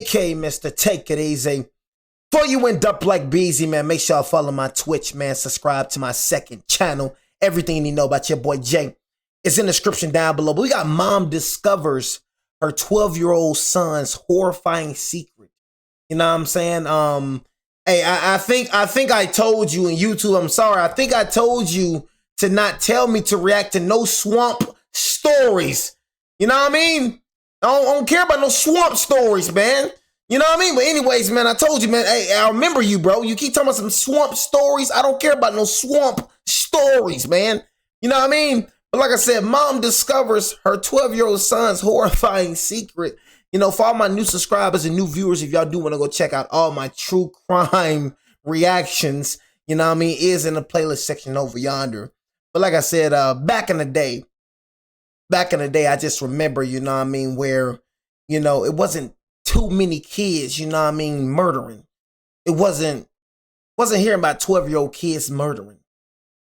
Okay, Mr. Take It Easy. Before you end up like Beezy, man, make sure y'all follow my Twitch, man. Subscribe to my second channel. Everything you know about your boy Jay is in the description down below. But we got mom discovers her 12-year-old son's horrifying secret. You know what I'm saying? Hey, I think I told you in YouTube, I'm sorry. I think I told you to not tell me to react to no swamp stories. You know what I mean? I don't care about no swamp stories, man. You know what I mean? But anyways, man, I told you, man, hey, I remember you, bro. You keep talking about some swamp stories. I don't care about no swamp stories, man. You know what I mean? But like I said, mom discovers her 12-year-old son's horrifying secret. You know, for all my new subscribers and new viewers, if y'all do want to go check out all my true crime reactions, you know what I mean, is in the playlist section over yonder. But like I said, back in the day, I just remember, you know what I mean, where, you know, it wasn't too many kids, you know what I mean, murdering. It wasn't hearing about 12-year-old kids murdering.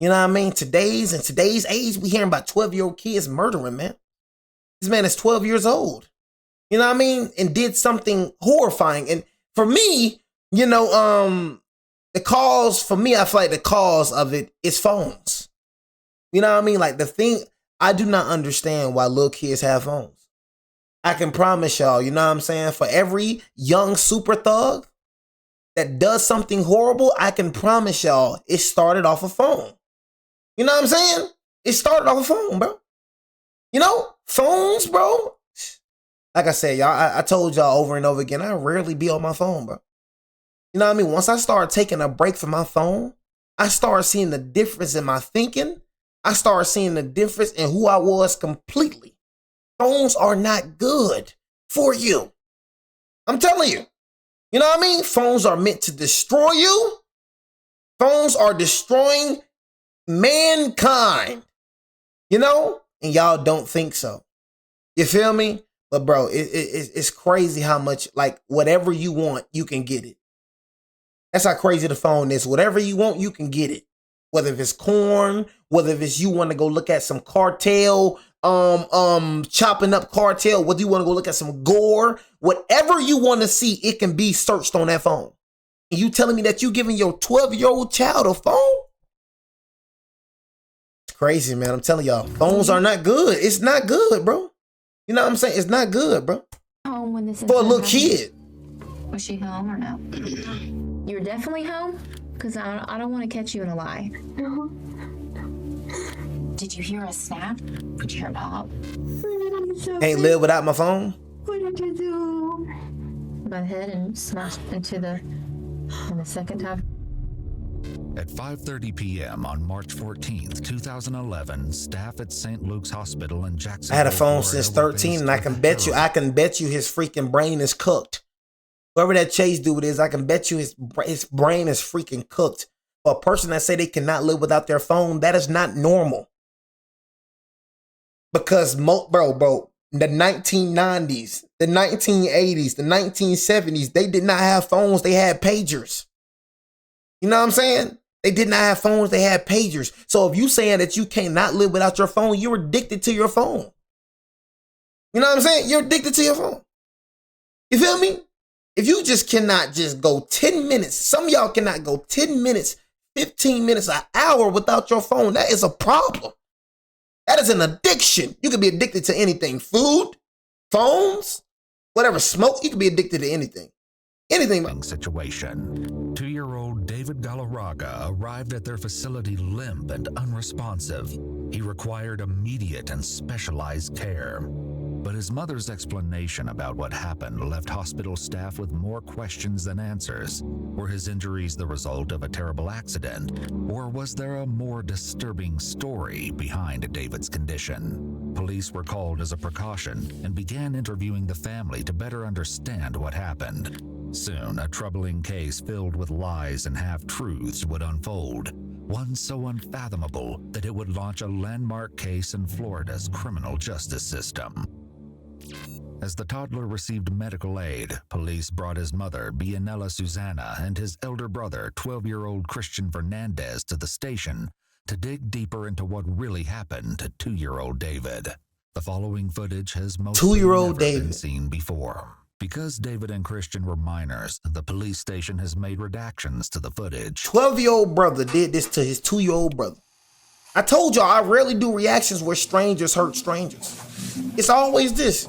You know what I mean? In today's age, we hearing about 12-year-old kids murdering, man. This man is 12 years old. You know what I mean? And did something horrifying. And for me, you know, I feel like the cause of it is phones. You know what I mean? Like I do not understand why little kids have phones. I can promise y'all, you know what I'm saying? For every young super thug that does something horrible, I can promise y'all it started off a phone. You know what I'm saying? It started off a phone, bro. You know, phones, bro. Like I said, y'all, I told y'all over and over again, I rarely be on my phone, bro. You know what I mean? Once I started taking a break from my phone, I started seeing the difference in my thinking. I started seeing the difference in who I was completely. Phones are not good for you. I'm telling you. You know what I mean? Phones are meant to destroy you. Phones are destroying mankind. You know? And y'all don't think so. You feel me? But bro, it's crazy how much, like, whatever you want, you can get it. That's how crazy the phone is. Whatever you want, you can get it. Whether if it's corn, whether if it's you want to go look at some cartel, chopping up cartel, whether you want to go look at some gore, whatever you want to see, it can be searched on that phone. And you telling me that you giving your 12-year-old child a phone? It's crazy, man. I'm telling y'all, phones are not good. It's not good, bro. You know what I'm saying? It's not good, bro. Home when this is for a little kid. Was she home or no? You're definitely home? Because I don't want to catch you in a lie. No. Did you hear a snap? Did you hear a pop? Ain't live without my phone? What did you do? Go ahead and smash into the second time. At 5:30 p.m. on March 14th, 2011, staff at St. Luke's Hospital in Jacksonville, I had a phone Florida, since 13, and I can bet you his freaking brain is cooked. Whoever that Chase dude is, I can bet you his brain is freaking cooked. For a person that say they cannot live without their phone, that is not normal. Because, bro, the 1990s, the 1980s, the 1970s, they did not have phones. They had pagers. You know what I'm saying? They did not have phones. They had pagers. So if you saying that you cannot live without your phone, you're addicted to your phone. You know what I'm saying? You're addicted to your phone. You feel me? If you just cannot just go 10 minutes, some of y'all cannot go 10 minutes, 15 minutes, an hour without your phone, that is a problem. That is an addiction. You can be addicted to anything. Food, phones, whatever, smoke, you can be addicted to anything. Anything. Situation. 2-year-old David Galarraga arrived at their facility limp and unresponsive. He required immediate and specialized care. But his mother's explanation about what happened left hospital staff with more questions than answers. Were his injuries the result of a terrible accident? Or was there a more disturbing story behind David's condition? Police were called as a precaution and began interviewing the family to better understand what happened. Soon, a troubling case filled with lies and half-truths would unfold. One so unfathomable that it would launch a landmark case in Florida's criminal justice system. As the toddler received medical aid, police brought his mother, Bianella Susanna, and his elder brother, 12-year-old Christian Fernandez, to the station to dig deeper into what really happened to 2-year-old David. The following footage has most never been seen before. Because David and Christian were minors, the police station has made redactions to the footage. 12-year-old brother did this to his 2-year-old brother. I told y'all I rarely do reactions where strangers hurt strangers. It's always this.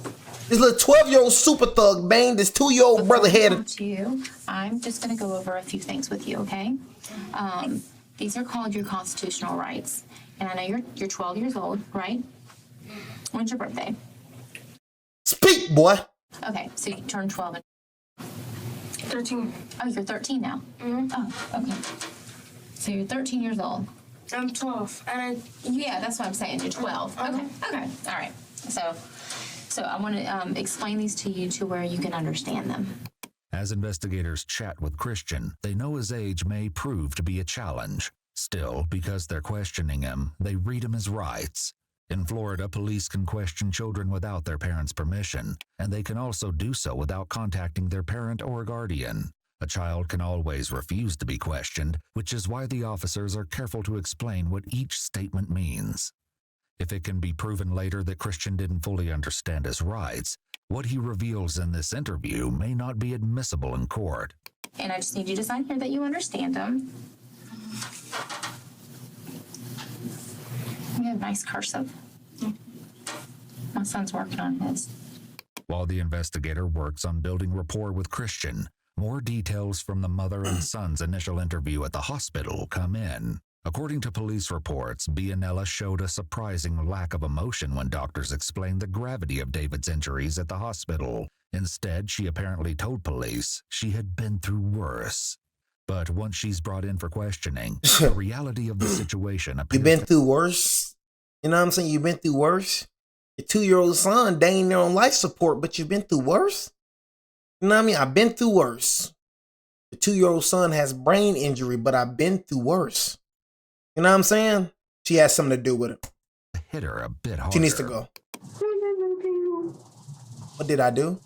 This little 12-year-old super thug banged this 2-year-old brother head. To you, I'm just going to go over a few things with you, okay? These are called your constitutional rights. And I know you're 12 years old, right? When's your birthday? Speak, boy. Okay, so you turned 12 and 13. oh, you're 13 now. Mm-hmm. Oh, okay. So you're 13 years old. I'm 12. And Yeah, that's what I'm saying. You're 12. Okay. Okay. All right. So I want to explain these to you to where you can understand them. As investigators chat with Christian, they know his age may prove to be a challenge. Still, because they're questioning him, they read him his rights. In Florida, police can question children without their parents' permission, and they can also do so without contacting their parent or guardian. A child can always refuse to be questioned, which is why the officers are careful to explain what each statement means. If it can be proven later that Christian didn't fully understand his rights, what he reveals in this interview may not be admissible in court. And I just need you to sign here that you understand them. You have nice cursive. My son's working on his. While the investigator works on building rapport with Christian, more details from the mother and son's initial interview at the hospital come in. According to police reports, Bianella showed a surprising lack of emotion when doctors explained the gravity of David's injuries at the hospital. Instead, she apparently told police she had been through worse. But once she's brought in for questioning, the reality of the situation appears. You've been through worse? You know what I'm saying? You've been through worse? Your 2-year-old son, they ain't there on life support, but you've been through worse? You know what I mean? I've been through worse. The 2-year-old son has brain injury, but I've been through worse. You know what I'm saying? She has something to do with it. Hit her a bit harder. She needs to go. What did I do?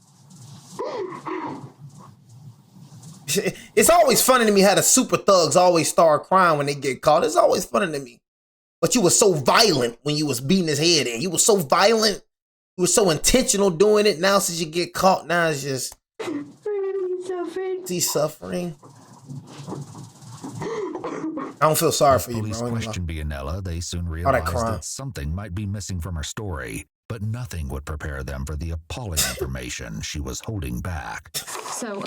It's always funny to me how the super thugs always start crying when they get caught. It's always funny to me. But you were so violent when you was beating his head in. You were so violent. You were so intentional doing it. Now since you get caught, now it's just... He's suffering. I don't feel sorry for you, Police bro. questioned Bianella. They soon realized that something might be missing from her story, but nothing would prepare them for the appalling information she was holding back. So,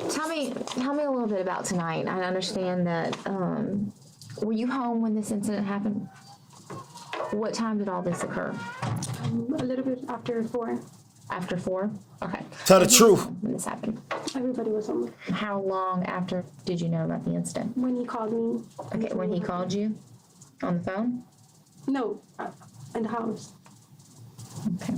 tell me a little bit about tonight. I understand that, were you home when this incident happened? What time did all this occur? a little bit after 4. After 4? Okay. Tell the truth. When this happened? Everybody was home. How long after did you know about the incident? When he called me. Okay, when he called you? On the phone? No, in the house. Okay.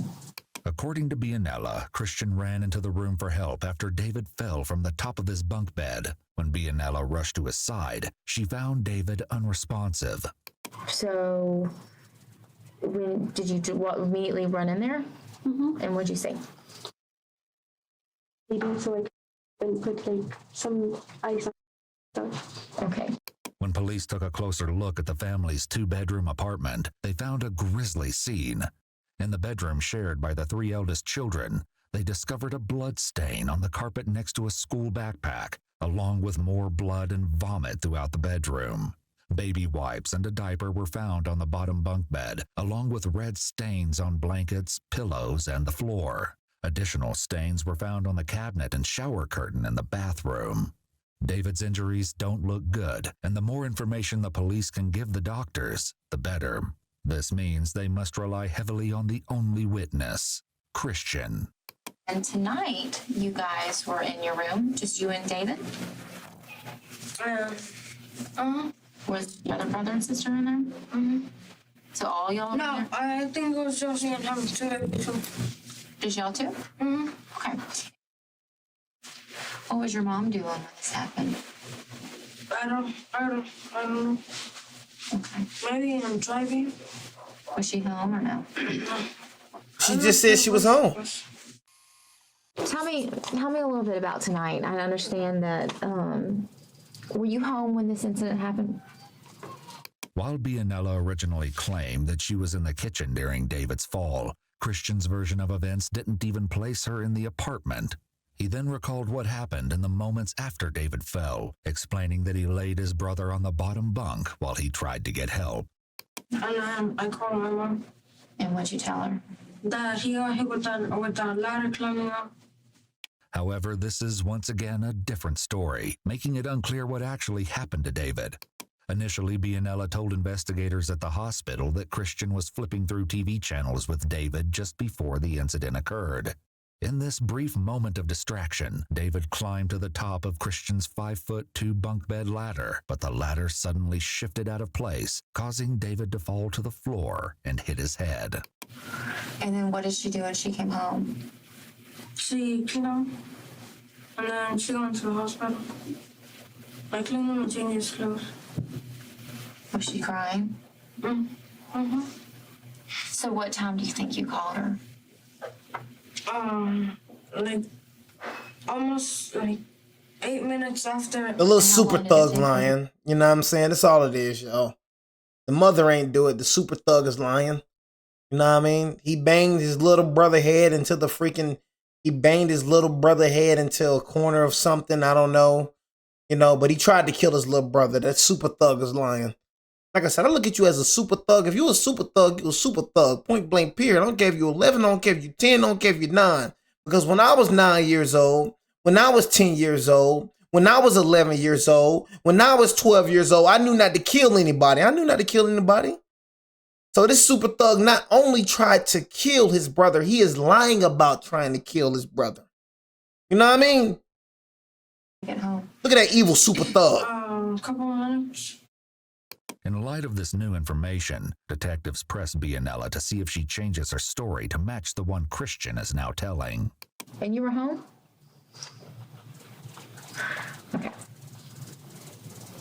According to Bianella, Christian ran into the room for help after David fell from the top of his bunk bed. When Bianella rushed to his side, she found David unresponsive. So, when did you immediately run in there? Mm-hmm. And what'd you say? So I can put like some ice on stuff. Okay. When police took a closer look at the family's 2-bedroom apartment, they found a grisly scene. In the bedroom shared by the 3 eldest children, they discovered a blood stain on the carpet next to a school backpack, along with more blood and vomit throughout the bedroom. Baby wipes and a diaper were found on the bottom bunk bed, along with red stains on blankets, pillows, and the floor. Additional stains were found on the cabinet and shower curtain in the bathroom. David's injuries don't look good, and the more information the police can give the doctors, the better. This means they must rely heavily on the only witness, Christian. And tonight, you guys were in your room, just you and David? Was your other brother and sister in there? Mm-hmm. So all y'all? No, I think it was just me and him too. Just y'all two? Mm-hmm. Okay. What was your mom doing when this happened? I don't know. Okay. Maybe I'm driving. Was she home or no? She just said she was home. Tell me a little bit about tonight. I understand that, were you home when this incident happened? While Bianella originally claimed that she was in the kitchen during David's fall, Christian's version of events didn't even place her in the apartment. He then recalled what happened in the moments after David fell, explaining that he laid his brother on the bottom bunk while he tried to get help. And I called my mom. And what'd you tell her? That he got hit with that ladder climbing up. However, this is once again a different story, making it unclear what actually happened to David. Initially, Bianella told investigators at the hospital that Christian was flipping through TV channels with David just before the incident occurred. In this brief moment of distraction, David climbed to the top of Christian's 5'2" bunk bed ladder, but the ladder suddenly shifted out of place, causing David to fall to the floor and hit his head. And then what did she do when she came home? She cleaned up, and then she went to the hospital. I cleaned him and changed his clothes. Was she crying? Mm-hmm. So what time do you think you called her? Like, almost, 8 minutes after. The little long super did it thug take her? lying. You know what I'm saying? That's all it is, yo. The mother ain't do it. The super thug is lying. You know what I mean? He banged his little brother head into the freaking... He banged his little brother head into a corner of something. I don't know. You know, but he tried to kill his little brother. That super thug is lying. Like I said, I look at you as a super thug. If you're a super thug, you're a super thug. Point blank, period. I don't care if you're 11, I don't care if you're 10, I don't care if you're 9. Because when I was 9 years old, when I was 10 years old, when I was 11 years old, when I was 12 years old, I knew not to kill anybody. I knew not to kill anybody. So this super thug not only tried to kill his brother, he is lying about trying to kill his brother. You know what I mean? Get home. Look at that evil super thug. A couple minutes. In light of this new information, detectives press Bianella to see if she changes her story to match the one Christian is now telling. And you were home? Okay.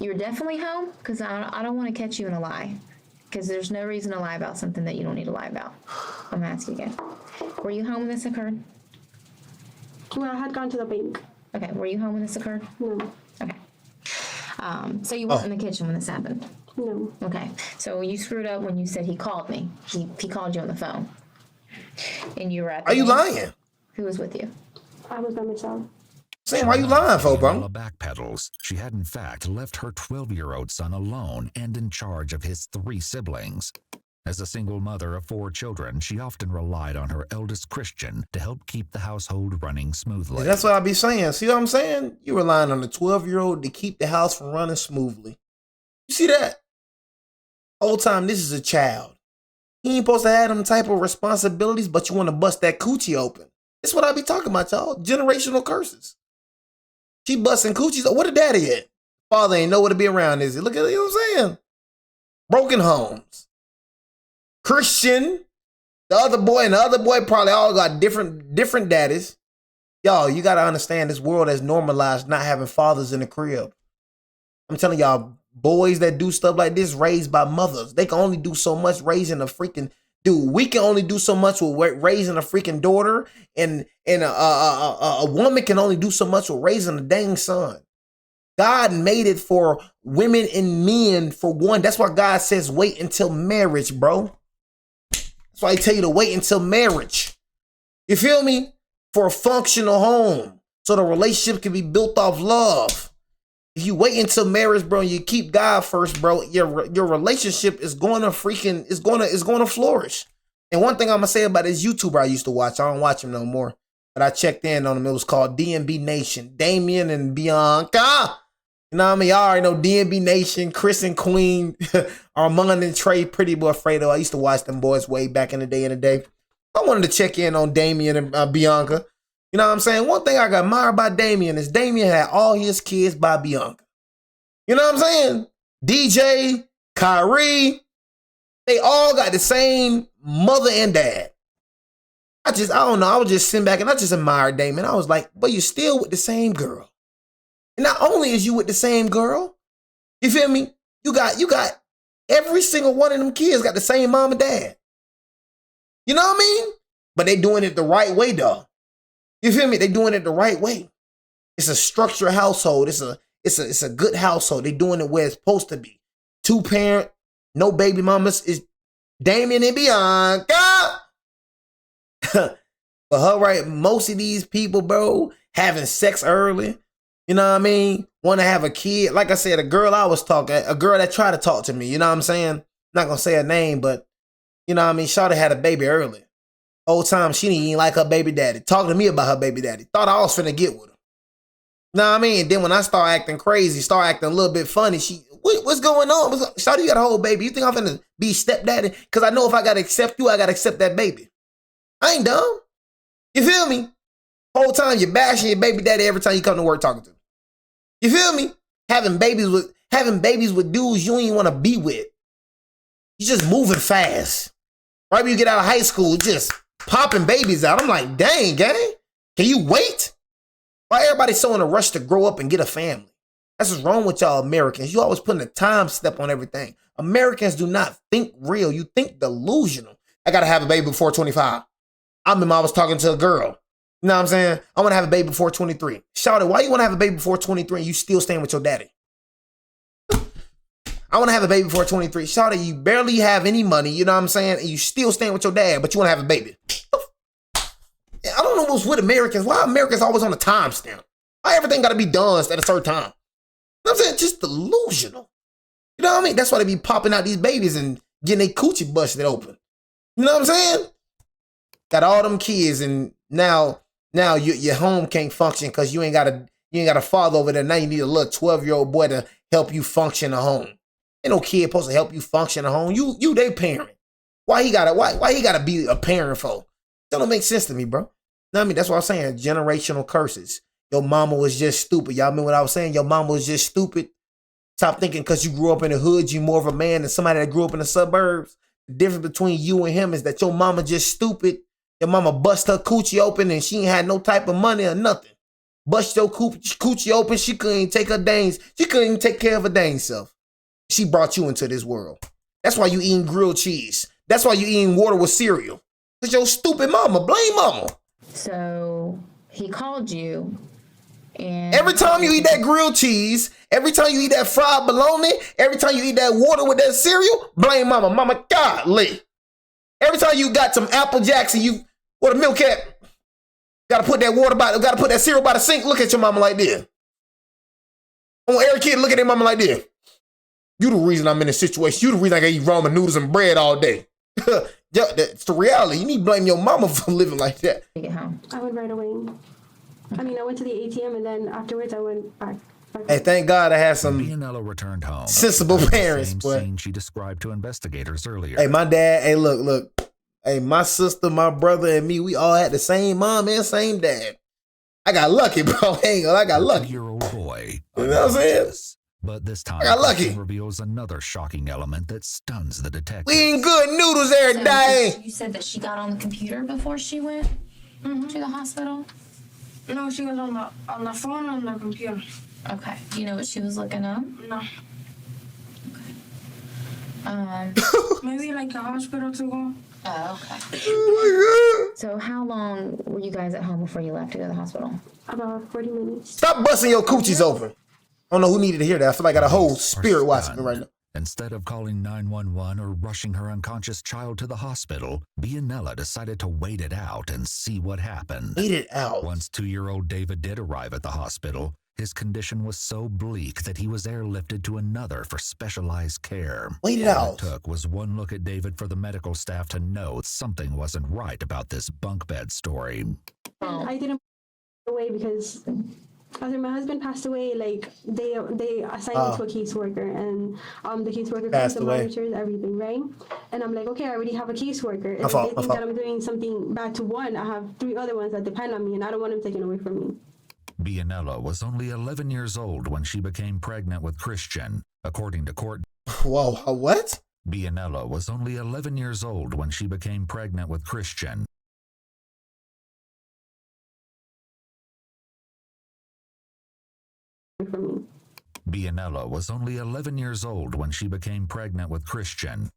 You were definitely home? Because I don't want to catch you in a lie. Because there's no reason to lie about something that you don't need to lie about. I'm asking again. Were you home when this occurred? Well, I had gone to the bank. Okay, were you home when this occurred? No, Okay. So you weren't in the kitchen when this happened? no. Okay, so you screwed up when you said he called me. He called you on the phone. And you were at the Are you bank? lying? Who was with you? I was by myself. Sam, why you lying for, bro? Bianella backpedals. She had in fact left her 12-year-old son alone and in charge of his 3 siblings. As a single mother of 4 children, she often relied on her eldest Christian to help keep the household running smoothly. That's what I be saying. See what I'm saying? You relying on the 12-year-old to keep the house from running smoothly. You see that? Whole time, this is a child. He ain't supposed to have them type of responsibilities, but you want to bust that coochie open. That's what I be talking about, y'all. Generational curses. She busting coochies. What the daddy at? Father ain't nowhere to be around, is it? Look at it, you know what I'm saying? Broken homes. Christian, the other boy, and the other boy probably all got different daddies. Y'all, you got to understand this world has normalized not having fathers in the crib. I'm telling y'all, boys that do stuff like this raised by mothers. They can only do so much raising a freaking dude. We can only do so much with raising a freaking daughter, and a woman can only do so much with raising a dang son. God made it for women and men for one. That's why God says wait until marriage, bro. That's why I tell you to wait until marriage. You feel me? For a functional home, so the relationship can be built off love. If you wait until marriage, bro, and you keep God first, bro, your relationship is going to flourish. And one thing I'm gonna say about this YouTuber I used to watch, I don't watch him no more, but I checked in on him. It was called DMB Nation, Damien and Bianca. You know what I mean? Y'all already know DMB Nation, Chris and Queen, Armand and Trey, Pretty Boy Fredo. I used to watch them boys way back in the day. I wanted to check in on Damien and Bianca. You know what I'm saying? One thing I got admired by Damien is Damien had all his kids by Bianca. You know what I'm saying? DJ, Kyrie, they all got the same mother and dad. I don't know. I was just sitting back and I just admired Damien. I was like, but you're still with the same girl. And not only is you with the same girl, you feel me? You got every single one of them kids got the same mom and dad. You know what I mean? But they doing it the right way, though. You feel me? They doing it the right way. It's a structured household. It's a good household. They doing it where it's supposed to be. 2-parent, no baby mamas. Is Damien and Bianca. But her, right, most of these people, bro, having sex early, you know what I mean? Want to have a kid. Like I said, a girl that tried to talk to me, you know what I'm saying? Not going to say her name, but, you know what I mean? Shawty had a baby early. Whole time, she didn't even like her baby daddy. Talking to me about her baby daddy. Thought I was finna get with her. Know what I mean? Then when I start acting crazy, start acting a little bit funny, what's going on? Shawty, you got a whole baby. You think I'm finna be stepdaddy? Because I know if I got to accept you, I got to accept that baby. I ain't dumb. You feel me? Whole time you're bashing your baby daddy every time you come to work talking to him. You feel me? Having babies with dudes you don't even want to be with. You just moving fast. Right when you get out of high school, just popping babies out. I'm like, dang, gang. Can you wait? Why everybody so in a rush to grow up and get a family? That's what's wrong with y'all Americans. You always putting a time step on everything. Americans do not think real. You think delusional. I got to have a baby before 25. I remember I was talking to a girl. You know what I'm saying? I want to have a baby before 23. Shout it, why you want to have a baby before 23 and you still staying with your daddy? I want to have a baby before 23. Shout it, you barely have any money, you know what I'm saying? And you still staying with your dad, but you want to have a baby. I don't know what's with Americans. Why Americans always on a time stamp? Why everything got to be done at a certain time? You know what I'm saying? Just delusional. You know what I mean? That's why they be popping out these babies and getting their coochie busted open. You know what I'm saying? Got all them kids and now your home can't function because you ain't got a father over there. Now you need a little 12-year-old boy to help you function a home. Ain't no kid supposed to help you function a home. You they parent. Why he gotta be a parent for? That don't make sense to me, bro. Know what I mean? That's what I'm saying. Generational curses. Your mama was just stupid. Y'all remember what I was saying? Your mama was just stupid. Stop thinking because you grew up in the hood, you more of a man than somebody that grew up in the suburbs. The difference between you and him is that your mama just stupid. Your mama bust her coochie open and she ain't had no type of money or nothing. Bust your coochie open, she couldn't even take her dames. She couldn't even take care of her dang self. She brought you into this world. That's why you eating grilled cheese. That's why you eating water with cereal. It's your stupid mama. Blame mama. So he called you and every time you eat that grilled cheese, every time you eat that fried bologna, every time you eat that water with that cereal, blame mama. Mama, golly. Every time you got some Apple Jacks and you, what a milk at, gotta put that cereal by the sink, look at your mama like this. I want every kid look at their mama like this. You the reason I'm in this situation. You the reason I gotta eat ramen noodles and bread all day. Yeah, that's the reality. You need to blame your mama for living like that. get home. I went right away. I mean, I went to the ATM and then afterwards I went back. Hey, thank God I had some Bianella returned home. sensible parents, same but scene she described to investigators earlier. hey, my dad, hey, look. Hey, my sister, my brother, and me, we all had the same mom and same dad. I got lucky, bro. I got lucky. 2-year-old boy. You know what I'm saying? unconscious. But this time, I got lucky. Kristen reveals another shocking element that stuns the detective. We eating good noodles every day. You said that she got on the computer before she went to the hospital? No, she was on the phone on the computer. Okay. Do you know what she was looking up? No. Maybe like a hospital to go. Oh, okay. Oh my God. So how long were you guys at home before you left to go to the hospital? About 40 minutes. Stop busting your coochies open. I don't know who needed to hear that. I feel like I got a whole spirit watching me right now. Instead of calling 911 or rushing her unconscious child to the hospital, Bianella decided to wait it out and see what happened. Wait it out. Once 2-year-old David did arrive at the hospital, his condition was so bleak that he was airlifted to another for specialized care. Wait it All out. it took was one look at David for the medical staff to know something wasn't right about this bunk bed story. I didn't away because after my husband passed away, like they assigned me to a caseworker, and the caseworker comes and monitors everything, right? And I'm like, okay, I already have a caseworker. And if they think that I'm doing something bad to one, I have 3 other ones that depend on me, and I don't want them taken away from me. Bianella was only 11 years old when she became pregnant with Christian, according to court. Whoa, what? Bianella was only 11 years old when she became pregnant with Christian. For me. Bianella was only 11 years old when she became pregnant with Christian.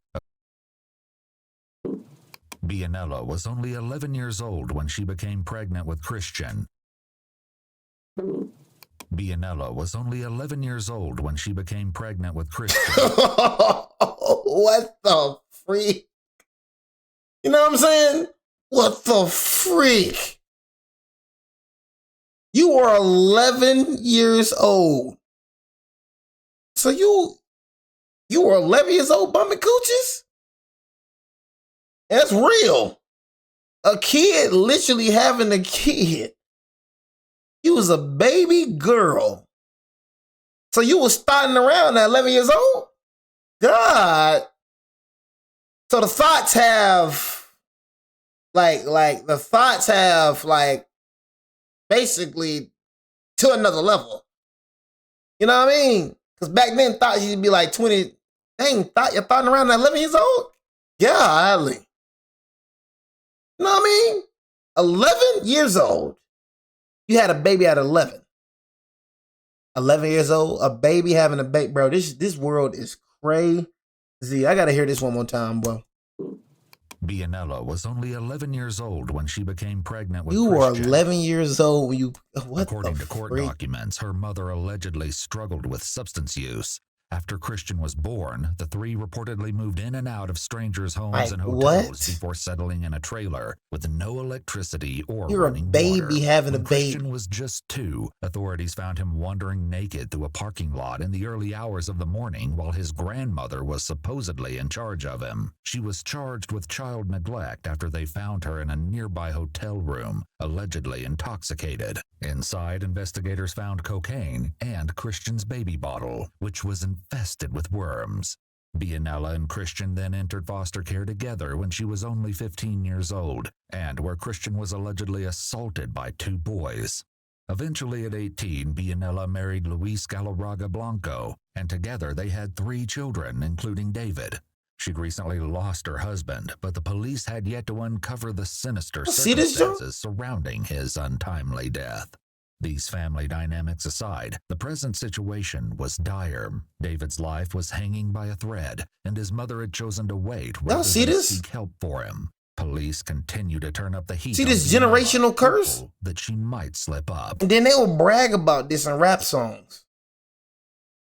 Bianella was only 11 years old when she became pregnant with Christian. For me. Bianella was only 11 years old when she became pregnant with Christian. What the freak? You know what I'm saying? What the freak? You are 11 years old. So you were 11 years old bumming cooches? That's real. A kid literally having a kid. You was a baby girl. So you was starting around at 11 years old? God. So the thoughts have the thoughts have basically to another level. You know what I mean? Because back then thoughts you'd be like 20. Dang, you're thoughting around at 11 years old? Golly. You know what I mean? 11 years old. You had a baby at 11. 11 years old, a baby having a baby. Bro, this world is crazy. I got to hear this one more time, bro. Bianella was only 11 years old when she became pregnant with You Christian. were 11 years old when you... What According the to court freak? documents, her mother allegedly struggled with substance use. After Christian was born, the three reportedly moved in and out of strangers' homes and hotels What? before settling in a trailer with no electricity or You're a running baby water. having a When baby. Christian was just 2, authorities found him wandering naked through a parking lot in the early hours of the morning while his grandmother was supposedly in charge of him. She was charged with child neglect after they found her in a nearby hotel room, allegedly intoxicated. Inside, investigators found cocaine and Christian's baby bottle, which was infested with worms. Bianella and Christian then entered foster care together when she was only 15 years old, and where Christian was allegedly assaulted by 2 boys. Eventually at 18, Bianella married Luis Galarraga Blanco, and together they had 3 children, including David. She'd recently lost her husband, but the police had yet to uncover the sinister See this, Joe? circumstances surrounding his untimely death. These family dynamics aside, the present situation was dire. David's life was hanging by a thread, and his mother had chosen to wait rather see than this? seek help for him. Police continue to turn up the heat. See on this Bianella, generational curse? hopeful that she might slip up. And then they will brag about this in rap songs.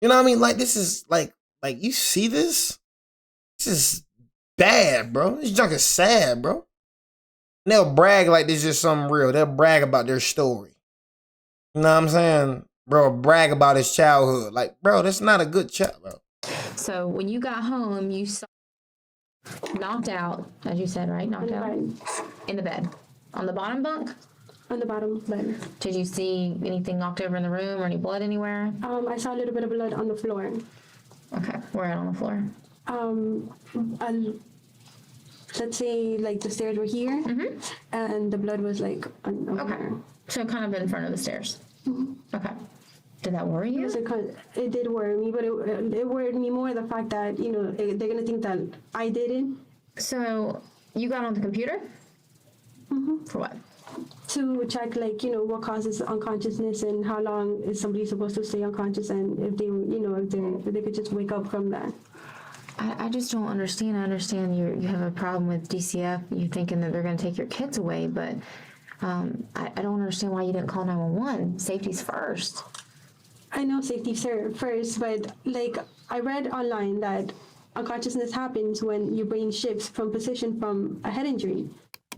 You know what I mean? Like, this is like you see this? This is bad, bro. This junk is sad, bro. And they'll brag like this is something real. They'll brag about their story. You know what I'm saying? Bro, brag about his childhood. Like, bro, that's not a good child, bro. So when you got home, you saw knocked out, as you said, right? Knocked out in the bed. On the bottom bunk? On the bottom bed. Did you see anything knocked over in the room or any blood anywhere? I saw a little bit of blood on the floor. Okay, where on the floor? Let's say like the stairs were here, and the blood was like on Okay, here. so kind of in front of the stairs. Okay. Did that worry you? It did worry me, but it worried me more the fact that, you know, they're going to think that I did it. So you got on the computer? For what? To check, like, you know, what causes unconsciousness and how long is somebody supposed to stay unconscious, and if they, you know, if they could just wake up from that. I just don't understand. I understand you have a problem with DCF. You're thinking that they're going to take your kids away, but I don't understand why you didn't call 911. Safety's first. I know safety's first, but like I read online that unconsciousness happens when your brain shifts from position from a head injury.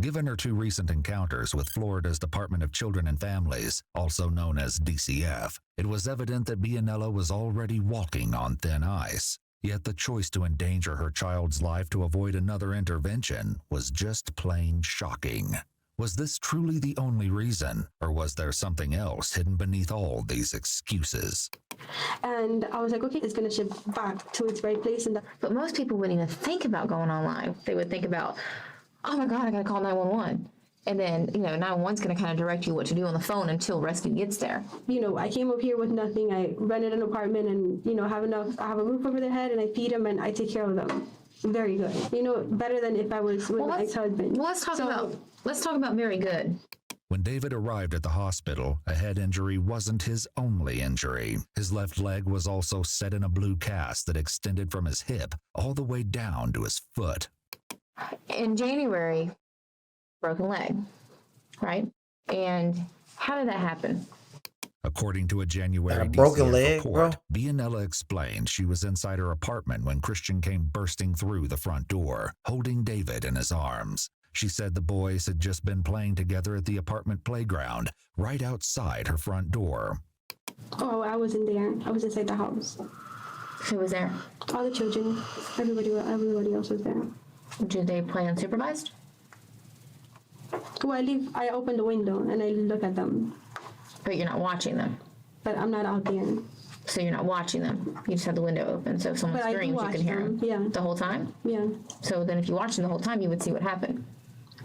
Given her 2 recent encounters with Florida's Department of Children and Families, also known as DCF, it was evident that Bianella was already walking on thin ice. Yet the choice to endanger her child's life to avoid another intervention was just plain shocking. Was this truly the only reason, or was there something else hidden beneath all these excuses? And I was like, okay, it's going to shift back to its right place. But most people wouldn't even think about going online. They would think about, oh my God, I got to call 911. And then, you know, 911's going to kind of direct you what to do on the phone until rescue gets there. You know, I came up here with nothing. I rented an apartment and, you know, I have a roof over their head, and I feed them and I take care of them. Very good. You know, better than if I was with my ex-husband. Well, let's talk about very good. When David arrived at the hospital, a head injury wasn't his only injury. His left leg was also set in a blue cast that extended from his hip all the way down to his foot. In January, broken leg, right? And how did that happen? According to a January broken DCF leg, report, Bianella explained she was inside her apartment when Christian came bursting through the front door, holding David in his arms. She said the boys had just been playing together at the apartment playground, right outside her front door. Oh, I wasn't there. I was inside the house. Who was there? All the children. Everybody else was there. Did they play unsupervised? Well, I open the window and I look at them. But you're not watching them. But I'm not out there. So you're not watching them. You just have the window open. So if someone But I do screams, you watch can hear them, them. yeah. The whole time? Yeah. So then if you watch them the whole time, you would see what happened.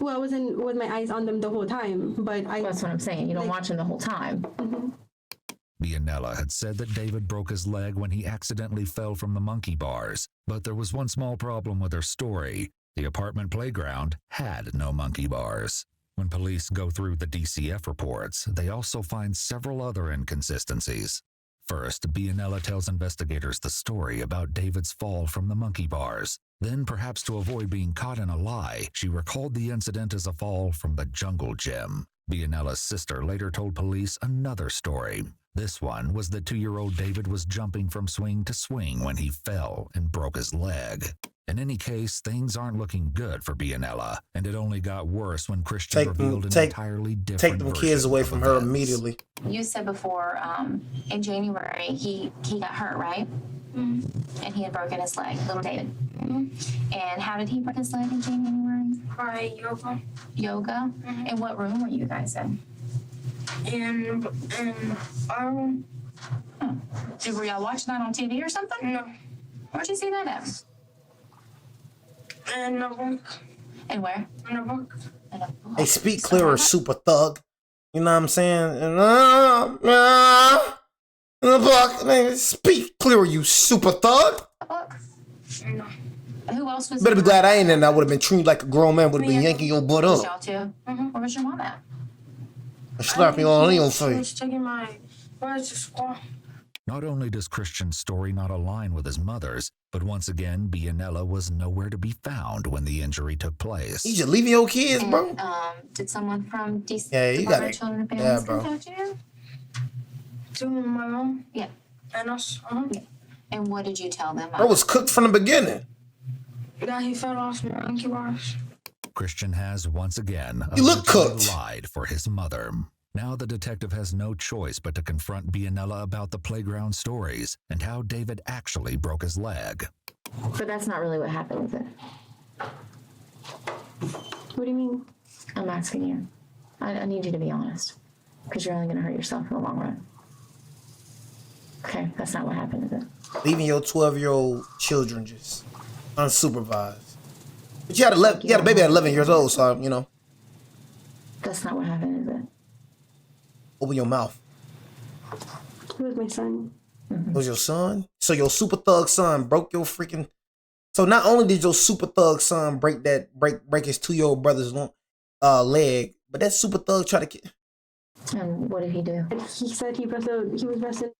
Well, I wasn't with my eyes on them the whole time, but That's what I'm saying. You don't watch them the whole time. Bianella had said that David broke his leg when he accidentally fell from the monkey bars, but there was one small problem with her story. The apartment playground had no monkey bars. When police go through the DCF reports, they also find several other inconsistencies. First, Bianella tells investigators the story about David's fall from the monkey bars. Then, perhaps to avoid being caught in a lie, she recalled the incident as a fall from the jungle gym. Bianella's sister later told police another story. This one was that 2-year-old David was jumping from swing to swing when he fell and broke his leg. In any case, things aren't looking good for Bianella, and it only got worse when Christian revealed an entirely different Take them kids away from her immediately. You said before, in January, he got hurt, right? Mm-hmm. And he had broken his leg, little David. Mm-hmm. And how did he break his leg in January? By yoga. Yoga? Mm-hmm. And what room were you guys in? In our room. Were y'all watching that on TV or something? No. Where'd you see that at? In a book. And where? In a book. In a book. Hey, speak clearer, super thug. You know what I'm saying? In the book. Man, speak clearer, you super thug. A book? No. Who else was Better be there? glad I ain't in there. I would have been treated like a grown man. Would have been yanking your butt Was up. y'all too? Mm-hmm. Where was your mom at? And slap you all in your She was face. taking my boys to school. Not only does Christian's story not align with his mother's, but once again, Bianella was nowhere to be found when the injury took place. You just leaving your kids, bro? And, did someone from DC Yeah, you got Department it. of Children and Yeah, Families bro. contact you? To my mom Yeah. and us. And what did you tell them? Bro was cooked from the beginning. That he fell off the monkey bars. Christian has once again You look allegedly cooked. lied for his mother. Now the detective has no choice but to confront Bianella about the playground stories and how David actually broke his leg. But that's not really what happened with it. What do you mean? I'm asking you. I need you to be honest. Because you're only going to hurt yourself in the long run. Okay, that's not what happened, is it? Leaving your 12-year-old children just unsupervised. But you had a baby at 11 years old, so, you know, That's not what happened, is it? open your mouth. It was my son. It was your son? So your super thug son broke your freaking... So not only did your super thug son break his 2-year-old brother's leg, but that super thug tried to... And what did he do? And he said he was wrestling.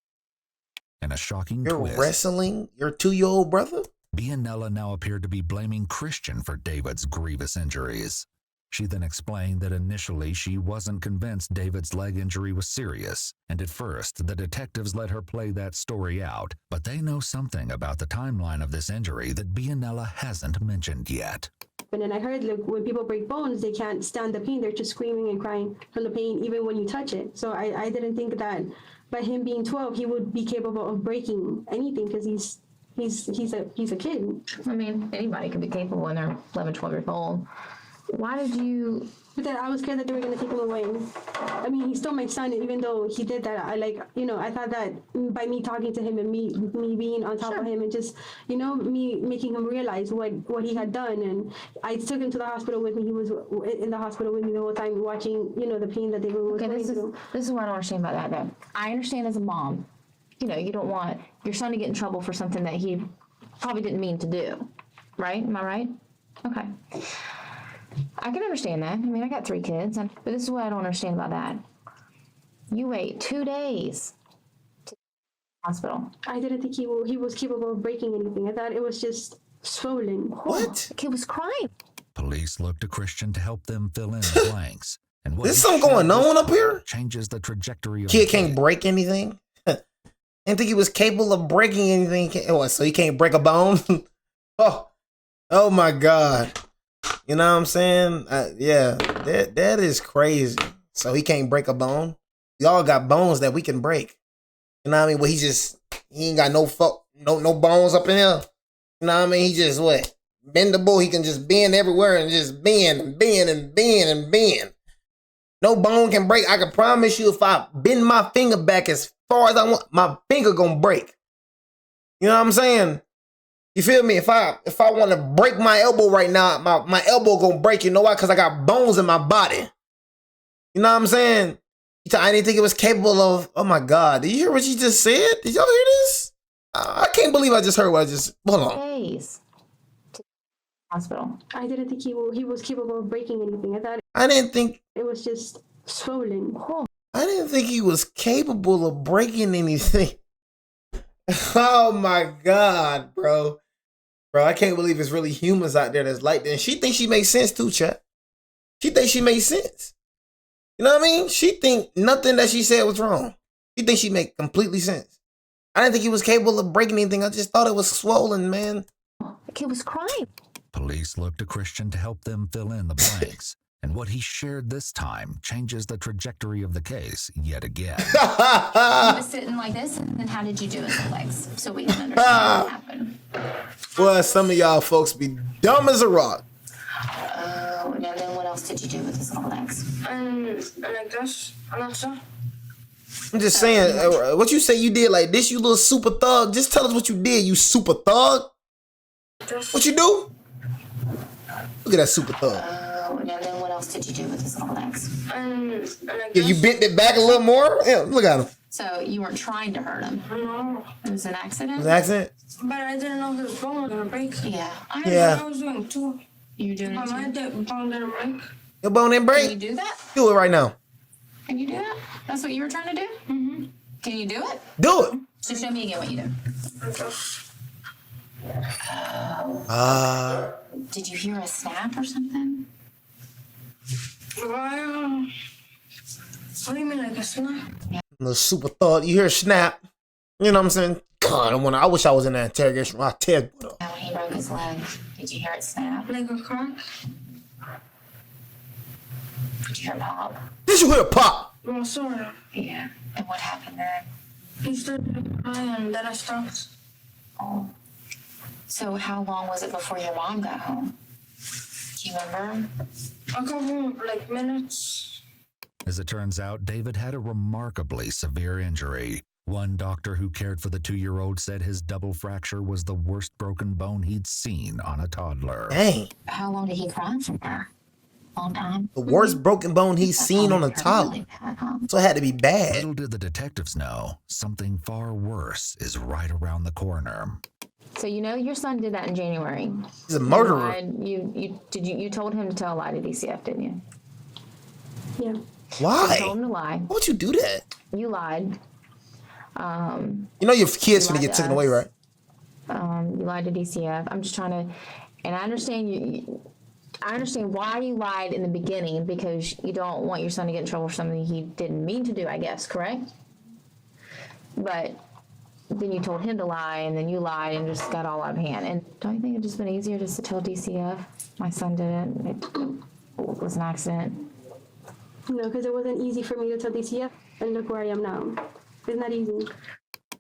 In a shocking You're twist, wrestling your 2-year-old brother? Bianella now appeared to be blaming Christian for David's grievous injuries. She then explained that initially she wasn't convinced David's leg injury was serious, and at first the detectives let her play that story out, but they know something about the timeline of this injury that Bianella hasn't mentioned yet. And then I heard, like, when people break bones, they can't stand the pain. They're just screaming and crying from the pain, even when you touch it. So I didn't think that by him being 12, he would be capable of breaking anything because he's a kid. I mean, anybody could be capable when they're 11, 12 years old. Why did you... But then I was scared that they were going to take him away. I mean, he's still my son, even though he did that. I thought that by me talking to him and me being on top of him and just, me making him realize what he had done. And I took him to the hospital with me. He was in the hospital with me the whole time watching, the pain that they were Okay, going through. this is what I don't understand about that, though. I understand as a mom, you don't want your son to get in trouble for something that he probably didn't mean to do. Right? Am I right? Okay. I can understand that. I mean, I got 3 kids, but this is what I don't understand about that. You wait 2 days to the hospital. I didn't think he was capable of breaking anything. I thought it was just swollen. What? The kid was crying. Police look to Christian to help them fill in the blanks. And what There's he something going shares on up here? changes the trajectory of Kid the can't break anything? Didn't think he was capable of breaking anything. So he can't break a bone? Oh my God. You know what I'm saying? Yeah, that is crazy. So he can't break a bone. We all got bones that we can break. You know what I mean? Well, he ain't got no bones up in here. You know what I mean? He just what? Bendable. He can just bend everywhere and just bend and bend and bend and bend. No bone can break. I can promise you, if I bend my finger back as far as I want, my finger gonna break. You know what I'm saying? You feel me? If I want to break my elbow right now, my elbow gonna break. You know why? Because I got bones in my body. You know what I'm saying? I didn't think it was capable of. Oh my God! Did you hear what she just said? Did y'all hear this? I can't believe I just heard what I just. Hold on. Days to hospital. I didn't think he was capable of breaking anything. I didn't think it was just swollen. I didn't think he was capable of breaking anything. Oh my God, bro. Bro, I can't believe it's really humans out there that's like that. And she thinks she makes sense too, chat. She thinks she makes sense. You know what I mean? She think nothing that she said was wrong. She thinks she make completely sense. I didn't think he was capable of breaking anything. I just thought it was swollen, man. The kid was crying. Police look to Christian to help them fill in the blanks. And what he shared this time changes the trajectory of the case yet again. He was sitting like this, and then how did you do his legs? So we can understand what happened. Well, some of y'all folks be dumb as a rock. And then what else did you do with his little legs? And like this, and that's it. I'm just saying, what you say you did like this, you little super thug. Just tell us what you did, you super thug. What you do? Look at that super thug. And then what else did you do with his little legs? And like Yeah, you bent it back a little more? Yeah, look at him. So you weren't trying to hurt him? No. It was an accident? It was an accident? But I didn't know his bone was gonna break. Yeah. I Yeah. was doing too. You were doing But my it too? bone didn't break. Your bone didn't Can you break? do that? Do it right now. Can you do that? That's what you were trying to do? Mm-hmm. Can you do it? Do it. So show me again what you did. Did you hear a snap or something? Well, what do you mean, like a snap? Little super thug. You hear a snap. You know what I'm saying? God, I wish I was in that interrogation room. I'll tear it up. When he broke his leg, did you hear it snap? Like a crack? Did you hear it pop? Did you hear a pop? Well, sort of. Yeah. And what happened then? He started to cry and then I stopped. Oh. So how long was it before your mom got home? Do you remember? A couple, like, minutes. As it turns out, David had a remarkably severe injury. One doctor who cared for the 2-year-old said his double fracture was the worst broken bone he'd seen on a toddler. Dang. How long did he cry for? Long time? The worst broken bone he's seen on a toddler. Really bad, huh? So it had to be bad. Little did the detectives know, something far worse is right around the corner. So you know your son did that in January. He's a murderer. You told him to tell a lie to DCF, didn't you? Yeah. Why? You told him to lie. Why would you do that? You lied. You know your kids finna get taken away, right? You lied to DCF. I'm just trying to, and I understand you. I understand why you lied in the beginning, because you don't want your son to get in trouble for something he didn't mean to do, I guess, correct? But then you told him to lie, and then you lied and just got all out of hand. And don't you think it'd just been easier just to tell DCF? My son did it. It was an accident. No, because it wasn't easy for me to tell DCF, and look where I am now. It's not easy.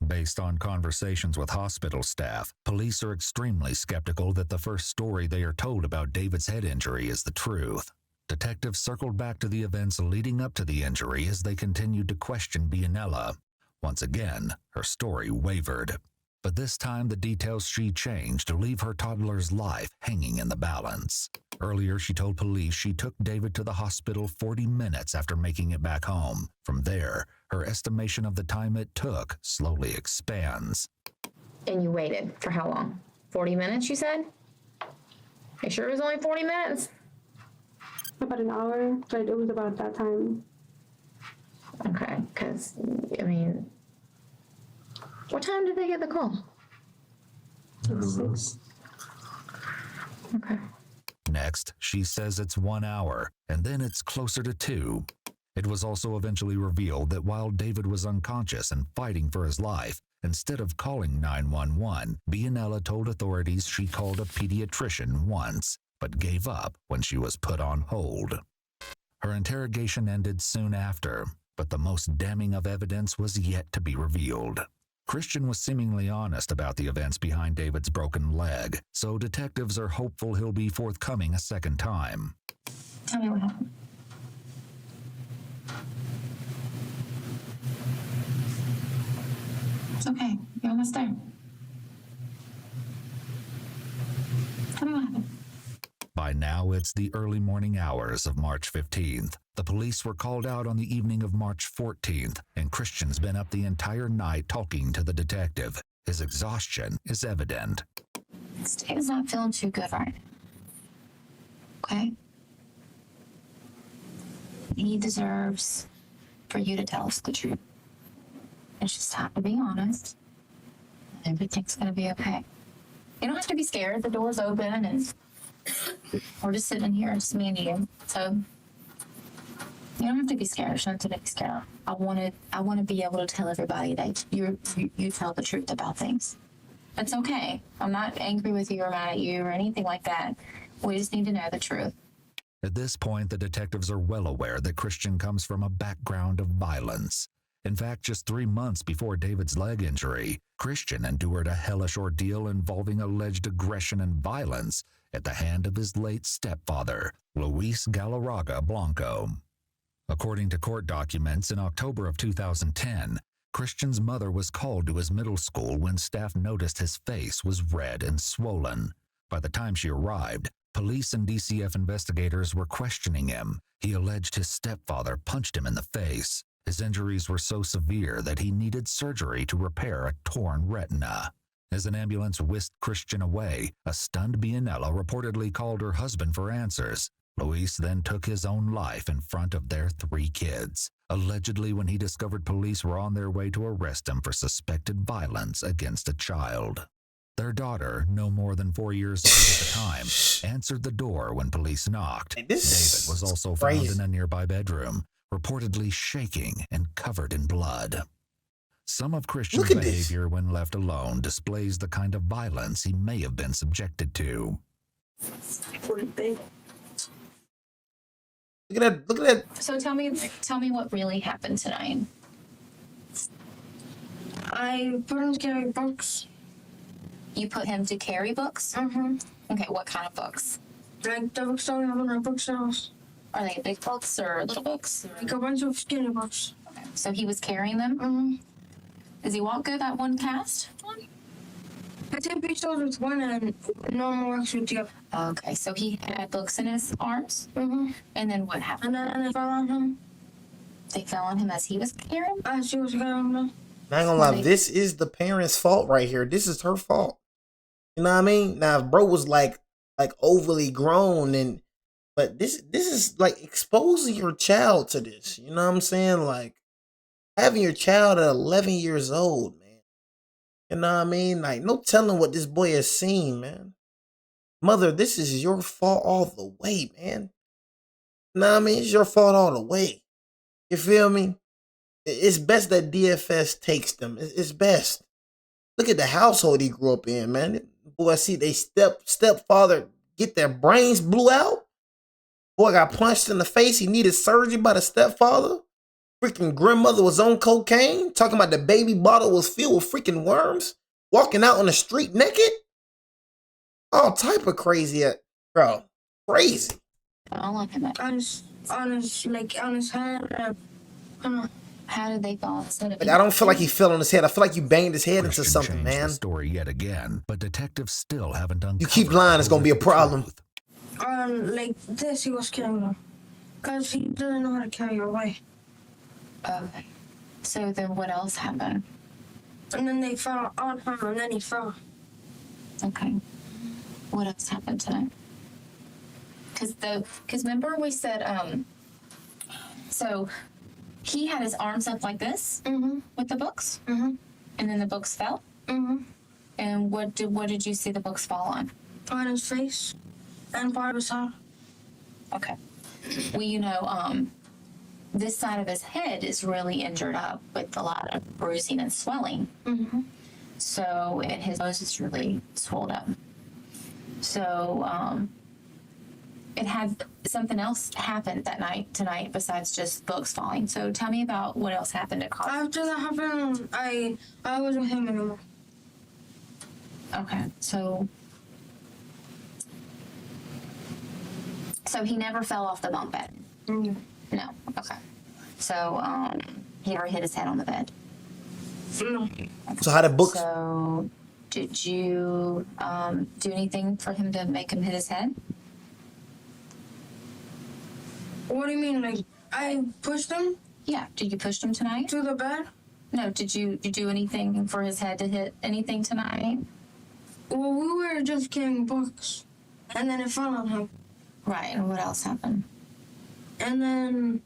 Based on conversations with hospital staff, police are extremely skeptical that the first story they are told about David's head injury is the truth. Detectives circled back to the events leading up to the injury as they continued to question Bianella. Once again, her story wavered. But this time the details she changed to leave her toddler's life hanging in the balance. Earlier, she told police she took David to the hospital 40 minutes after making it back home. From there, her estimation of the time it took slowly expands. And you waited for how long? 40 minutes, you said? You sure it was only 40 minutes? About an hour, but it was about that time. Okay, because, I mean, what time did they get the call? 6. Okay. Next, she says it's 1 hour, and then it's closer to 2. It was also eventually revealed that while David was unconscious and fighting for his life, instead of calling 911, Bianella told authorities she called a pediatrician once. but gave up when she was put on hold. Her interrogation ended soon after, but the most damning of evidence was yet to be revealed. Christian was seemingly honest about the events behind David's broken leg, so detectives are hopeful he'll be forthcoming a second time. Tell me what happened. It's okay. You're almost there. Tell me what happened. By now, it's the early morning hours of March 15th. The police were called out on the evening of March 14th, and Christian's been up the entire night talking to the detective. His exhaustion is evident. David's not feeling too good right now. Okay? He deserves for you to tell us the truth. It's just time to be honest. Everything's gonna be okay. You don't have to be scared. The door's open and we're just sitting here, just me and you. So you don't have to be scared. There's nothing to be scared of. I want to be able to tell everybody that you tell the truth about things. It's okay. I'm not angry with you or mad at you or anything like that. We just need to know the truth. At this point, the detectives are well aware that Christian comes from a background of violence. In fact, just 3 months before David's leg injury, Christian endured a hellish ordeal involving alleged aggression and violence at the hand of his late stepfather, Luis Galarraga Blanco. According to court documents, in October of 2010, Christian's mother was called to his middle school when staff noticed his face was red and swollen. By the time she arrived, police and DCF investigators were questioning him. He alleged his stepfather punched him in the face. His injuries were so severe that he needed surgery to repair a torn retina. As an ambulance whisked Christian away, a stunned Bianella reportedly called her husband for answers. Luis then took his own life in front of their 3 kids, allegedly when he discovered police were on their way to arrest him for suspected violence against a child. Their daughter, no more than 4 years old at the time, answered the door when police knocked. David was also found in a nearby bedroom, reportedly shaking and covered in blood. Some of Christian's behavior when left alone displays the kind of violence he may have been subjected to. Look at that. So tell me what really happened tonight. I put him to carry books. You put him to carry books? Mm-hmm. Okay, what kind of books? Like the books that we have in our bookshelves. Are they big books or little books? Like a bunch of skinny books. Okay, so he was carrying them? Mm-hmm. Does he walk good that one cast? I take pictures with one and normal works with the other. Okay, so he had books in his arms? Mm-hmm. And then what happened? And they fell on him. They fell on him as he was carrying? As he was carrying them. I ain't gonna lie, this is the parents' fault right here. This is her fault. You know what I mean? Now, if bro was like overly grown but this is like exposing your child to this. You know what I'm saying? Like having your child at 11 years old, man. You know what I mean? Like no telling what this boy has seen, man. Mother, this is your fault all the way, man. You know what I mean? It's your fault all the way. You feel me? It's best that DFS takes them. It's best. Look at the household he grew up in, man. Boy, I see they stepfather get their brains blew out. Boy got punched in the face. He needed surgery by the stepfather. Freaking grandmother was on cocaine. Talking about the baby bottle was filled with freaking worms. Walking out on the street naked. All type of crazy, bro. Crazy. I like him. On his head. How did they fall? Like, I don't feel like he fell on his head. I feel like you banged his head into something, man. The story yet again, but detectives still haven't done. You keep lying, it's gonna be a problem. Like this, he was carrying them. Because he doesn't know how to carry away. Okay. So then what else happened? And then they fell on him, and then he fell. Okay. What else happened tonight? Because remember we said, so he had his arms up like this with the books, and then the books fell. And what did you see the books fall on? On his face and part of his head. Okay. Well, you know, this side of his head is really injured up with a lot of bruising and swelling. So, and his nose is really swelled up. So, it had something else happened tonight besides just books falling. So tell me about what else happened at college. After that happened, I wasn't with him anymore. Okay, so he never fell off the bunk bed? Mm. No, okay. So, he never hit his head on the bed? No. So how the books? So, did you do anything for him to make him hit his head? What do you mean? Like, I pushed him Yeah, did you push him tonight? to the bed? No, did you do anything for his head to hit anything tonight? Well, we were just carrying books, and then it fell on him. Right, and what else happened? And then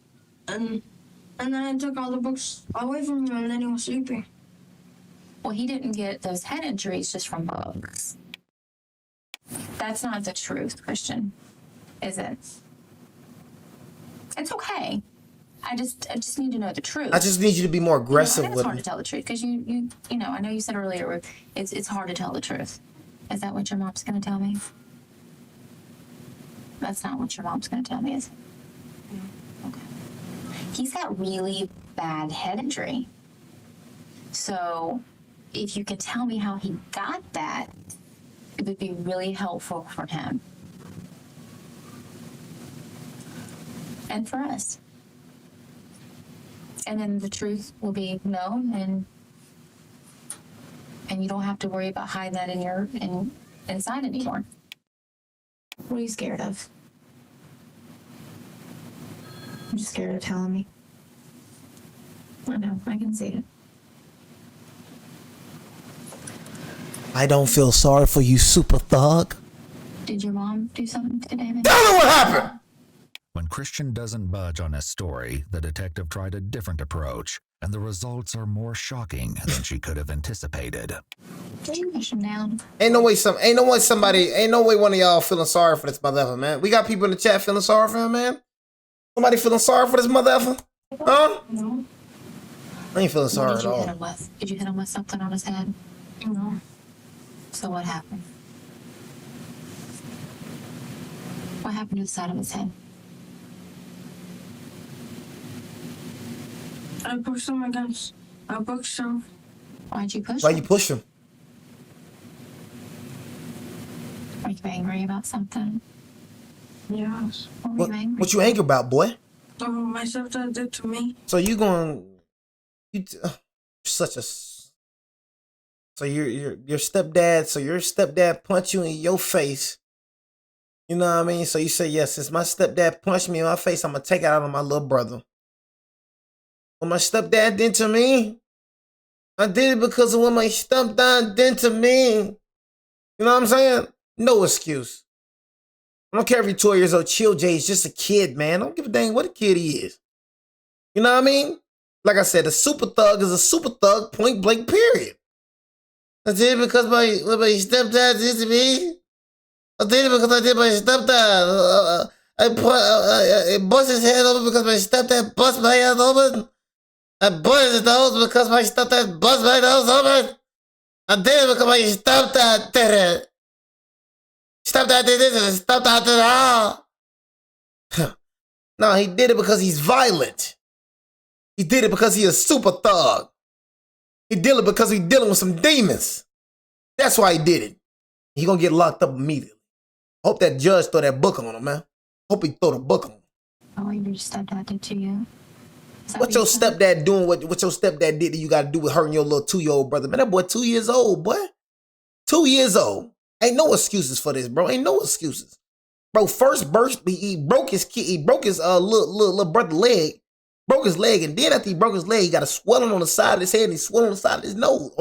I took all the books away from him, and then he was sleeping. Well, he didn't get those head injuries just from books. That's not the truth, Christian, is it? It's okay. I just need to know the truth. I just need you to be more aggressive I know with it's hard me. to tell the truth because you know, I know you said earlier it's hard to tell the truth. Is that what your mom's gonna tell me? That's not what your mom's gonna tell me, is it? Okay. He's got really bad head injury. So if you could tell me how he got that, it would be really helpful for him. And for us. And then the truth will be known, and you don't have to worry about hiding that inside anymore. What are you scared of? I'm just scared of telling me. I know, I can see it. I don't feel sorry for you, super thug. Did your mom do something to David? Tell me what happened. When Christian doesn't budge on his story, the detective tried a different approach, and the results are more shocking than she could have anticipated. Did you push him down? Ain't no way one of y'all feeling sorry for this mother effer, man. We got people in the chat feeling sorry for him, man. Somebody feeling sorry for this mother effer? Huh? No. I ain't feeling sorry What at did you hit all. him with? Did you hit him with something on his head? No. So what happened? What happened to the side of his head? I pushed him against a bookshelf. Why'd you push Why him? you push him? Are you angry about something? Yes. What were you angry What you angry about, boy? So my stepdad did to me. So you going? Such a. So your stepdad. So your stepdad punched you in your face. You know what I mean? So you say, yes, since my stepdad punched me in my face, I'm gonna take it out on my little brother. What my stepdad did to me, I did it because of what my stepdad did to me. You know what I'm saying? No excuse. I don't care if you're 12 years old. Chill, Jay is just a kid, man. I don't give a dang what a kid he is. You know what I mean? Like I said, a super thug is a super thug, point blank, period. I did it because what my stepdad did to me. I did it because I did my stepdad. I bust his head open because my stepdad bust my head open. I bust his nose because my stepdad bust my nose open. I did it because my stepdad did it. Stepdad did this and stepdad did all. No, he did it because he's violent. He did it because he's a super thug. He did it because he's dealing with some demons. That's why he did it. He gonna get locked up immediately. Hope that judge throw that book on him, man. Hope he throw the book on him. Oh, your stepdad did to you? What your stepdad doing? What your stepdad did that you got to do with hurting your little 2-year-old brother? Man, that boy 2 years old, boy. 2 years old. Ain't no excuses for this, bro. Ain't no excuses. Bro, first burst, he broke his little brother leg. Broke his leg, and then after he broke his leg, he got a swelling on the side of his head and he swelled on the side of his nose,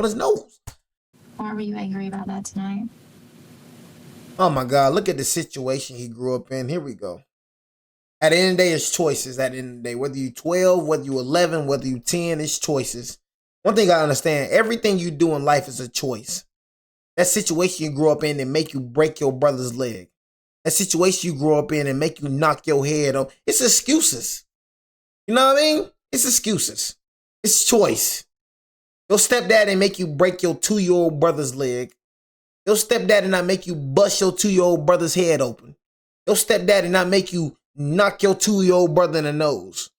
Why were you angry about that tonight? Oh my God, look at the situation he grew up in. Here we go. At the end of the day, it's choices. At the end of the day, whether you 12, whether you 11, whether you 10, it's choices. One thing I understand, everything you do in life is a choice. That situation you grew up in and make you break your brother's leg. That situation you grew up in and make you knock your head off. It's excuses. You know what I mean? It's excuses. It's choice. Your stepdad didn't make you break your 2-year-old brother's leg. Your stepdad did not make you bust your 2-year-old brother's head open. Your stepdaddy not make you knock your 2-year-old brother in the nose.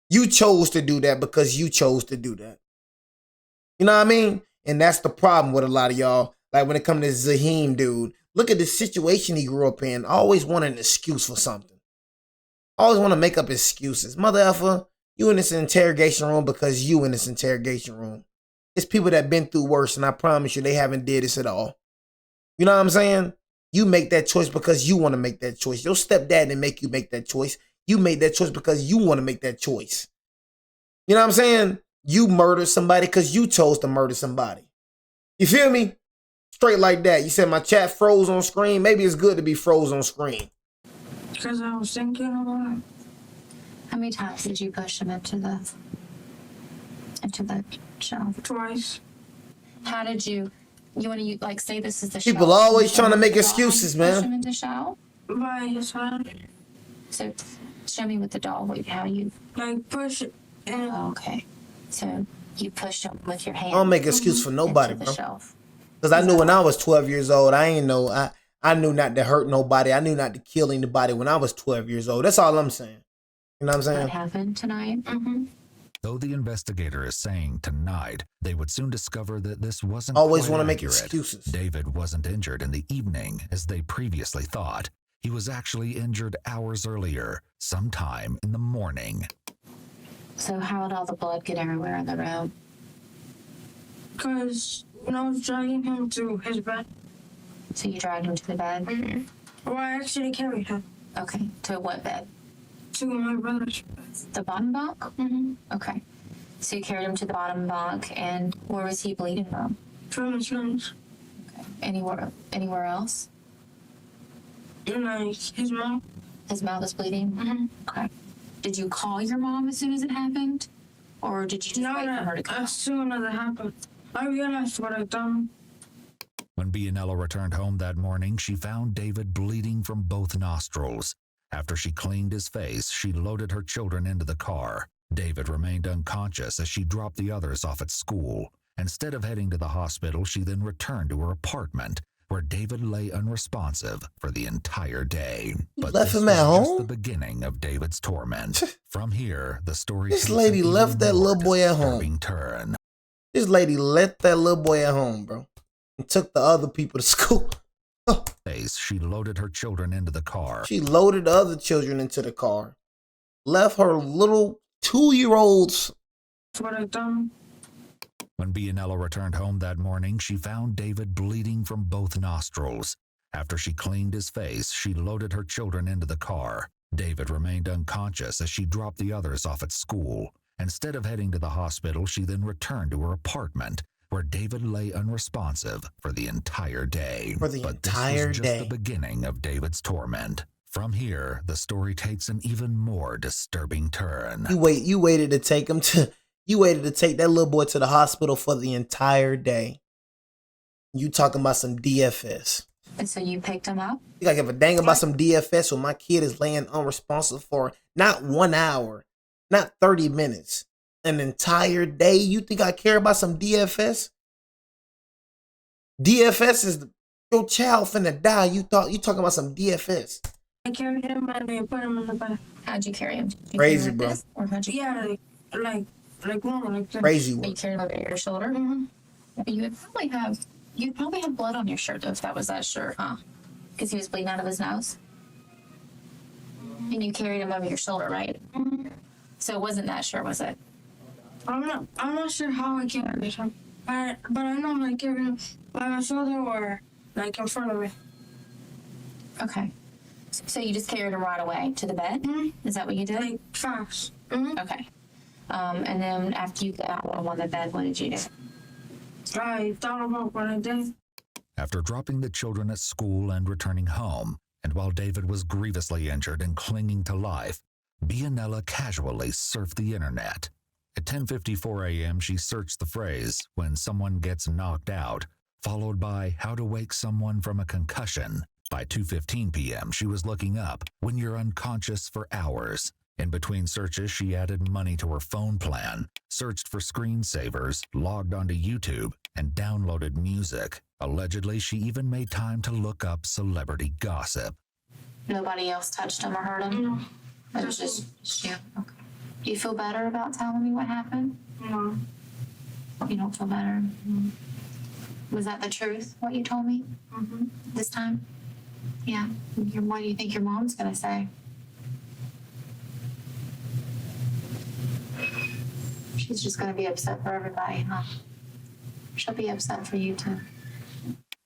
You chose to do that because you chose to do that. You know what I mean? And that's the problem with a lot of y'all. Like when it comes to Zaheem, dude, look at the situation he grew up in. Always want an excuse for something. Always want to make up excuses. Mother effer, you in this interrogation room because you in this interrogation room. It's people that been through worse, and I promise you they haven't did this at all. You know what I'm saying? You make that choice because you want to make that choice. Your stepdad didn't make you make that choice. You made that choice because you want to make that choice. You know what I'm saying? You murdered somebody because you chose to murder somebody. You feel me? Straight like that. You said my chat froze on screen. Maybe it's good to be froze on screen. Because I was thinking about it. How many times did you push him into the shelf? Twice. How did you want to like say this is the People shelf? always trying to make excuses, Push him man. into shelf? By his hand. So show me with the doll how you. Like push it in. Oh, okay. So you pushed him with your hand. I don't make excuse for nobody, into the bro. shelf. Because I knew when I was 12 years old, I knew not to hurt nobody. I knew not to kill anybody when I was 12 years old. That's all I'm saying. You know what I'm saying? What happened tonight? Mm-hmm. Though the investigator is saying tonight, they would soon discover that this wasn't Always quite want to make accurate. excuses. David wasn't injured in the evening as they previously thought. He was actually injured hours earlier, sometime in the morning. So how did all the blood get everywhere in the room? Because I was dragging him to his bed. So you dragged him to the bed? Mm-hmm. Well, I actually carried him Okay. To what bed? to my brother's bed. The bottom bunk? Mm-hmm. Okay. So you carried him to the bottom bunk, and where was he bleeding from? From his nose. Okay. Anywhere else? And like his mouth. His mouth was bleeding? Mm-hmm. Okay. Did you call your mom as soon as it happened? Or did you just wait for her to come? As soon as it happened, I realized what I'd done. When Bianella returned home that morning, she found David bleeding from both nostrils. After she cleaned his face, she loaded her children into the car. David remained unconscious as she dropped the others off at school. Instead of heading to the hospital, she then returned to her apartment, where David lay unresponsive for the entire day. But left this him at was just home? the beginning of David's torment. From here, the story This takes an lady even left that more little boy at home. disturbing turn. This lady left that little boy at home, bro, and took the other people to school. She loaded her children into the car. She loaded the other children into the car. Left her little 2-year-olds. That's what I'd done. When Bianella returned home that morning, she found David bleeding from both nostrils. After she cleaned his face, she loaded her children into the car. David remained unconscious as she dropped the others off at school. Instead of heading to the hospital, she then returned to her apartment, where David lay unresponsive for the entire day. For the But entire this was just day. the beginning of David's torment. From here, the story takes an even more disturbing turn. You waited to take that little boy to the hospital for the entire day. You talking about some DFS. And so you picked him up? You gotta give a dang about some DFS when my kid is laying unresponsive for not 1 hour, not 30 minutes, an entire day. You think I care about some DFS? DFS is your child finna die. You talking about some DFS. I carried him and they put him in the bed. How'd you carry him? Did you Crazy, carry him like bro. this? Or how'd you Yeah, like normal, like this. Crazy You work. carried him over your shoulder? Mm-hmm. You'd probably have blood on your shirt if that was that shirt, huh? Because he was bleeding out of his nose. And you carried him over your shoulder, right? Mm-hmm. So it wasn't that shirt, was it? I'm not sure how I carried him. But I know I carried him by my shoulder or like in front of me. Okay. So you just carried him right away to the bed? Mm-hmm. Is that what you did? Like fast. Mm-hmm. Okay. And then after you got him on the bed, what did you do? I thought about what I did. After dropping the children at school and returning home, and while David was grievously injured and clinging to life, Bianella casually surfed the internet. At 10:54 a.m., she searched the phrase, "when someone gets knocked out," followed by "how to wake someone from a concussion." By 2:15 p.m., she was looking up "when you're unconscious for hours." In between searches, she added money to her phone plan, searched for screensavers, logged onto YouTube, and downloaded music. Allegedly, she even made time to look up celebrity gossip. Nobody else touched him or hurt him? No. It was just you. Okay. Do you feel better about telling me what happened? No. You don't feel better? Was that the truth, what you told me this time? Yeah. What do you think your mom's gonna say? She's just gonna be upset for everybody, huh? She'll be upset for you too.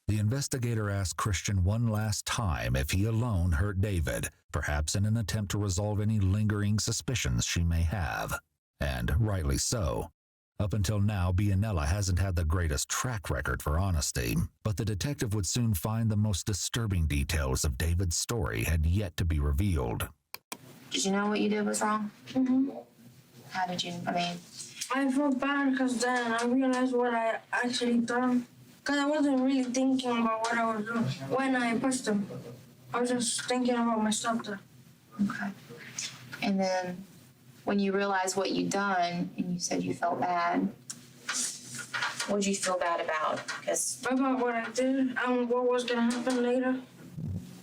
The investigator asked Christian one last time if he alone hurt David, perhaps in an attempt to resolve any lingering suspicions she may have. And rightly so. Up until now, Bianella hasn't had the greatest track record for honesty, but the detective would soon find the most disturbing details of David's story had yet to be revealed. Did you know what you did was wrong? How did you, I felt bad because then I realized what I actually done. Because I wasn't really thinking about what I was doing when I pushed him. I was just thinking about my stepdad. Okay. And then when you realized what you'd done and you said you felt bad, what did you feel bad about? Because About what I did and what was going to happen later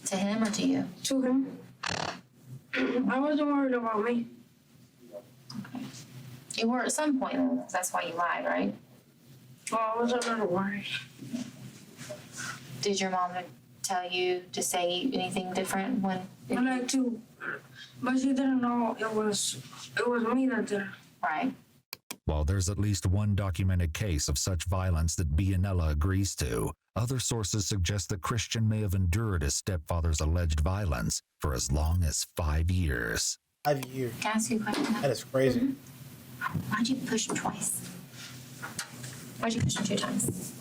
to him or to you? to him. I wasn't worried about me. Okay. You were at some point, though. That's why you lied, right? Well, I was a little worried. Did your mom tell you to say anything different when? I like to, but she didn't know it was me that did it. Right. While there's at least one documented case of such violence that Bianella agrees to, other sources suggest that Christian may have endured his stepfather's alleged violence for as long as 5 years. 5 years. Can I ask you a question? That is crazy. Why'd you push him twice? Why'd you push him 2 times?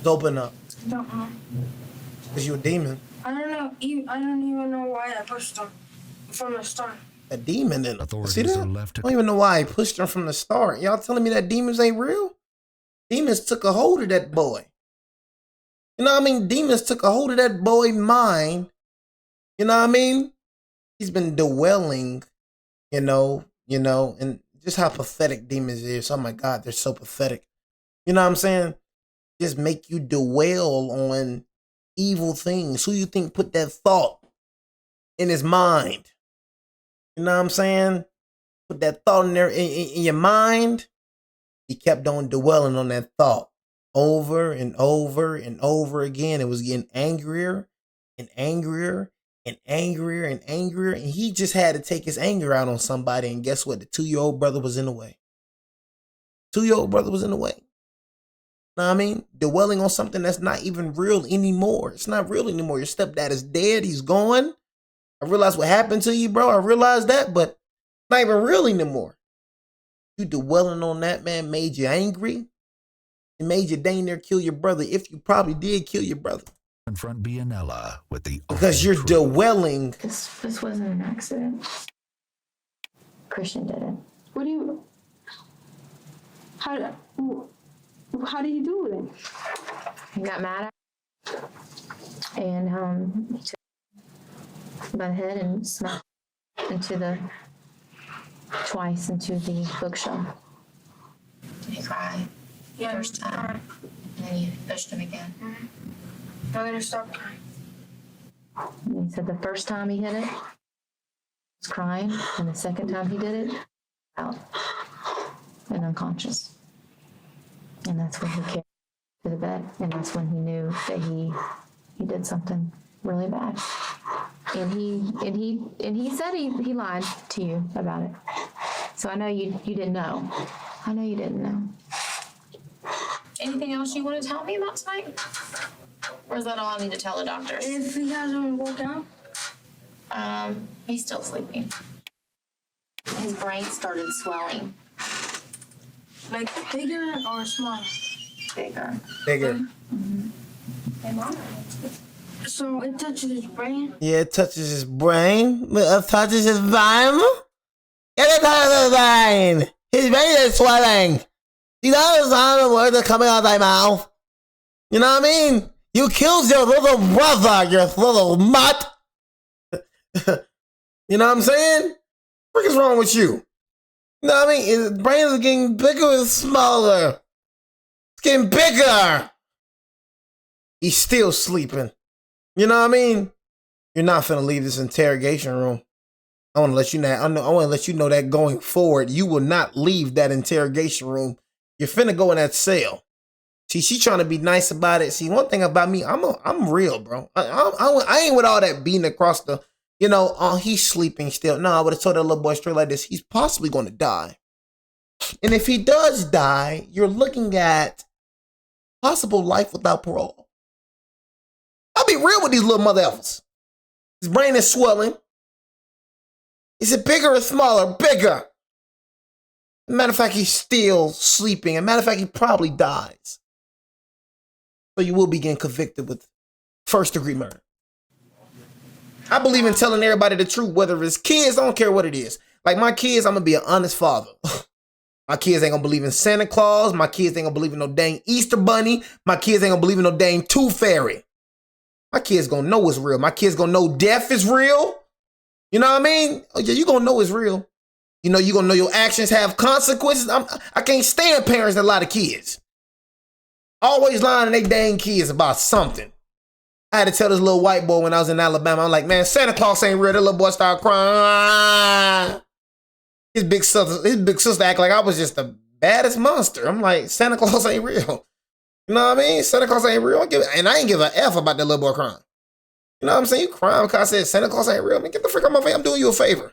Open up. I don't know. Because you a demon. I don't know. I don't even know why I pushed him from the start. A demon in him. Authorities See that? are left to I don't even know why I pushed him from the start. Y'all telling me that demons ain't real? Demons took a hold of that boy. You know what I mean? Demons took a hold of that boy's mind. You know what I mean? He's been dwelling, you know, and just how pathetic demons is. Oh my God, they're so pathetic. You know what I'm saying? Just make you dwell on evil things. Who you think put that thought in his mind? You know what I'm saying? Put that thought in there in your mind. He kept on dwelling on that thought over and over and over again. It was getting angrier and angrier and angrier and angrier. And he just had to take his anger out on somebody. And guess what? The 2-year-old brother was in the way. 2-year-old brother was in the way. Know what I mean? Dwelling on something that's not even real anymore. It's not real anymore. Your stepdad is dead. He's gone. I realized what happened to you, bro. I realized that, but it's not even real anymore. You dwelling on that, man, made you angry. It made you dang near kill your brother, if you probably did kill your brother. confront Bianella with the Because you're truth. dwelling. This wasn't an accident. Christian did it. What do you? How did you do it? He got mad at her, and he took by the head and smacked twice into the bookshelf. Did he cry? Yeah, First time. And then you pushed him again. I gotta stop crying. And he said the first time he hit it, he was crying, and the second time he did it, out and unconscious. And that's when he carried to the bed, and that's when he knew that he did something really bad. And he said he lied to you about it. So I know you didn't know. I know you didn't know. Anything else you want to tell me about tonight? Or is that all I need to tell the doctors? If he hasn't woken up, He's still sleeping. His brain started swelling like bigger or smaller. bigger. Bigger. So it touches his brain. Yeah, it touches his brain. It touches his brain. It touches his brain. His brain is swelling. You know the sound of words that are coming out of my mouth? You know what I mean? You killed your little brother, you little mutt. You know what I'm saying? What is wrong with you? You know what I mean? His brains are getting bigger and smaller. It's getting bigger. He's still sleeping. You know what I mean? You're not finna leave this interrogation room. I want to let you know. I want to let you know that going forward, you will not leave that interrogation room. You're finna go in that cell. See, she trying to be nice about it. See, one thing about me, I'm real, bro. I ain't with all that beating across the, he's sleeping still. No, I would have told that little boy straight like this. He's possibly going to die. And if he does die, you're looking at possible life without parole. I'll be real with these little mother effers. His brain is swelling. Is it bigger or smaller? Bigger. Matter of fact, he's still sleeping. As a matter of fact, he probably dies. So you will be getting convicted with first-degree murder. I believe in telling everybody the truth, whether it's kids, I don't care what it is. Like my kids, I'm going to be an honest father. My kids ain't going to believe in Santa Claus. My kids ain't going to believe in no dang Easter Bunny. My kids ain't going to believe in no dang Tooth Fairy. My kids going to know it's real. My kids going to know death is real. You know what I mean? Oh, yeah, you going to know it's real. You know, you're going to know your actions have consequences. I can't stand parents that lie to kids. Always lying to they dang kids about something. I had to tell this little white boy when I was in Alabama, I'm like, man, Santa Claus ain't real. That little boy started crying. His big sister act like I was just the baddest monster. I'm like, Santa Claus ain't real. You know what I mean? Santa Claus ain't real. And I ain't give a F about that little boy crying. You know what I'm saying? You crying because I said Santa Claus ain't real. I mean, get the frick out of my face. I'm doing you a favor.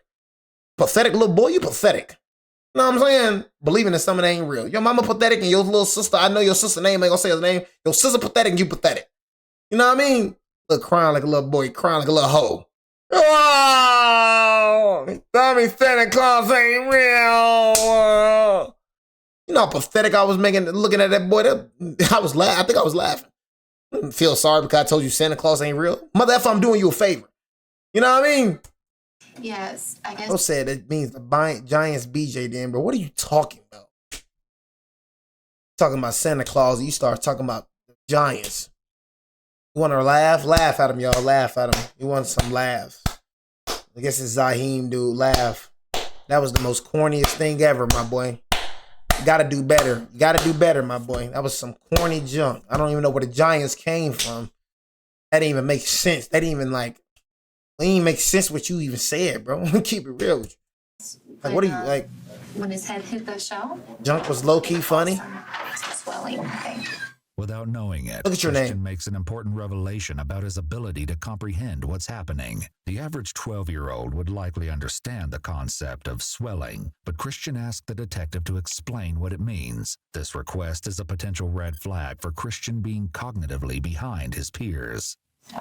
Pathetic little boy, you pathetic. You know what I'm saying? Believing that something ain't real. Your mama pathetic and your little sister, I know your sister name, ain't gonna say his name. Your sister pathetic and you pathetic. You know what I mean? Look, crying like a little boy, crying like a little hoe. Oh, tell me Santa Claus ain't real. You know how pathetic I was looking at that boy. I think I was laughing. I didn't feel sorry because I told you Santa Claus ain't real. Mother F, I'm doing you a favor. You know what I mean? Yes, I guess. Bro said it means the Giants BJ then, bro. What are you talking about? Talking about Santa Claus, you start talking about the Giants. You want to laugh? Laugh at him, y'all. Laugh at him. You want some laughs. I guess it's Zaheem, dude. Laugh. That was the most corniest thing ever, my boy. You gotta do better. You gotta do better, my boy. That was some corny junk. I don't even know where the Giants came from. That didn't even make sense. That didn't even it didn't make sense what you even said, bro. Keep it real with you. Like, what are you, like? When his head hit the shell? Junk was low-key funny? Swelling, I think. Without knowing it, Look at your Christian name. makes an important revelation about his ability to comprehend what's happening. The average 12-year-old would likely understand the concept of swelling, but Christian asked the detective to explain what it means. This request is a potential red flag for Christian being cognitively behind his peers.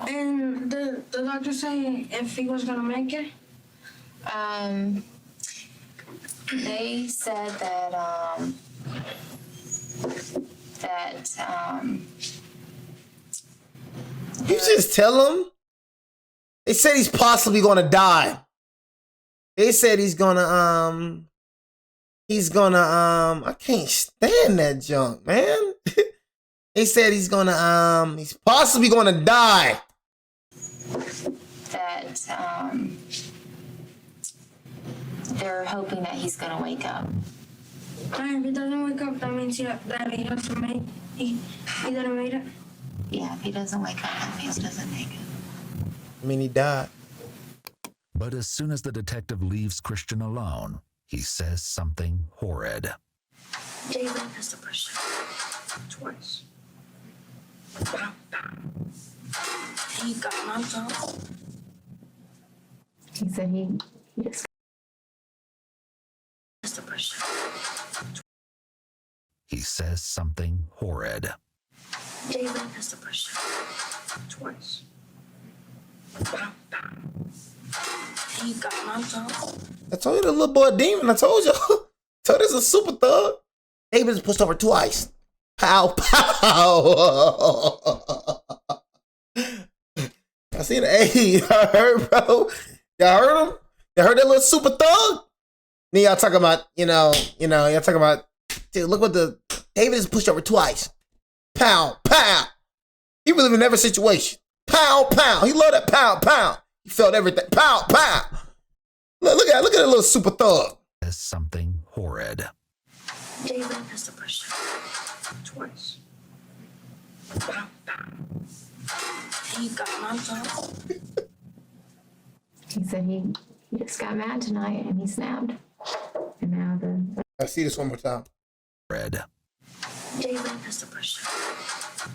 And the doctor say if he was gonna make it? They said that You just tell him. They said he's possibly gonna die. They said he's gonna I can't stand that junk, man. They said he's possibly gonna die. that they're hoping that he's gonna wake up. And if he doesn't wake up, that means that he doesn't make he didn't make it. Yeah, if he doesn't wake up, that means he doesn't make it. I mean, he died. But as soon as the detective leaves Christian alone, he says something horrid. David has to push twice. He got knocked out. He said he just Has to push. He says something horrid. David has to push twice. He got knocked out. I told you the little boy demon. I told you. Told you he's a super thug. David's pushed over twice. Pow, pow. I seen it. Hey, y'all heard, bro? Y'all heard him? Y'all heard that little super thug? Then y'all talking about, y'all talking about, dude, look what David is pushed over twice. Pow, pow. He really in every situation. Pow, pow. He love that pow, pow. He felt everything. Pow, pow. Look at that little super thug. Says something horrid. David has to push twice. Pow, pow. He got knocked off. He said he just got mad tonight and he snapped. And now I see this one more time. Horrid. David has to push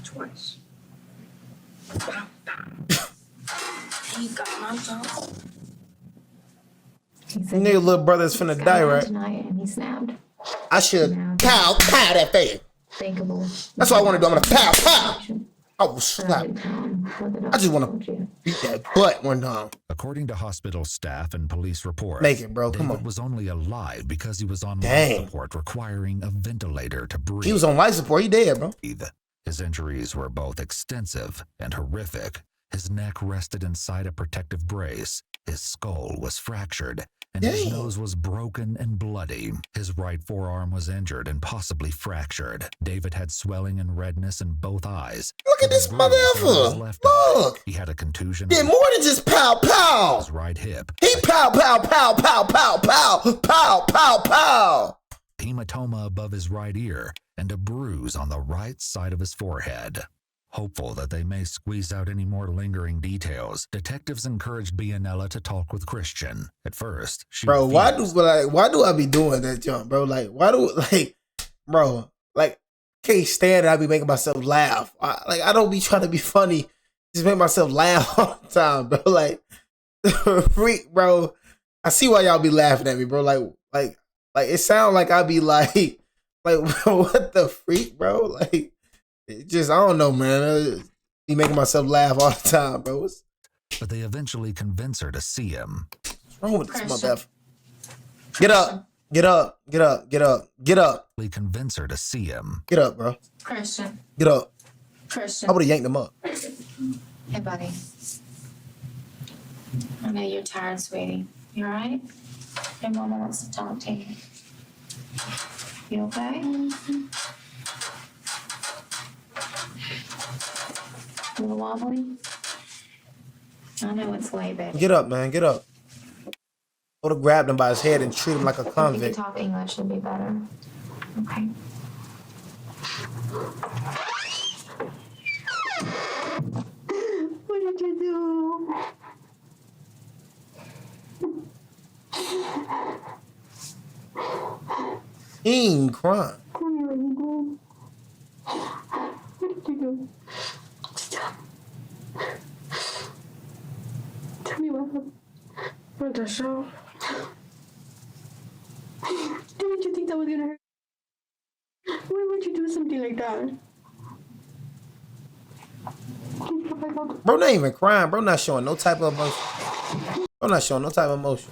twice. Pow, pow. He got knocked off. he You said know your little brother's finna got die, mad right? tonight and he snapped. I should Now- pow that face. Thinkable. That's what I want to do. I'm gonna pow. I will But I slap. didn't tell him what the I just doctor want told to you. beat that butt one time. According to hospital staff and police reports, Make it, bro. Come David on. was only alive because he was on life Dang. support requiring a ventilator to breathe. He was on life support. He dead, bro. His injuries were both extensive and horrific. His neck rested inside a protective brace. His skull was fractured, and his Dang. nose was broken and bloody. His right forearm was injured and possibly fractured. David had swelling and redness in both eyes. Look at with a this bruise on his mother left effer. eye. Look. He had a contusion Did on more than just pow pow. his right hip, He pow pow pow pow pow pow pow pow pow. hematoma above his right ear, and a bruise on the right side of his forehead. Hopeful that they may squeeze out any more lingering details, detectives encouraged Bianella to talk with Christian. At first, she Bro, why do refused. I be doing that jump, bro? Can't stand it. I be making myself laugh. I don't be trying to be funny. Just make myself laugh all the time, bro. Like, freak, bro. I see why y'all be laughing at me, bro. Like it sound like I be like, bro, what the freak, bro? Like, it just, I don't know, man. I be making myself laugh all the time, bro. What's But they eventually convince her to see him. wrong with this Christian. motherfucker? Get up. Get up. Get up. Get up. Get up. They convince her to see him. Get up, bro. Christian. Get up. Christian. I would have yanked him up. Hey, buddy. I know you're tired, sweetie. You all right? Your mama wants to talk to you. You okay? A little wobbly? I know it's late, baby. Get up, man. Get up. I would have grabbed him by his head and treat him like a If you could convict. talk English, it'd be better. Okay. What did you do? He ain't crying. Tell me what you did. What did you do? Stop. Tell me what happened. What the show? Didn't you think that was gonna hurt? Why would you do something like that? Can you stop like that? Bro not even crying. Bro not showing no type of emotion. Bro not showing no type of emotion.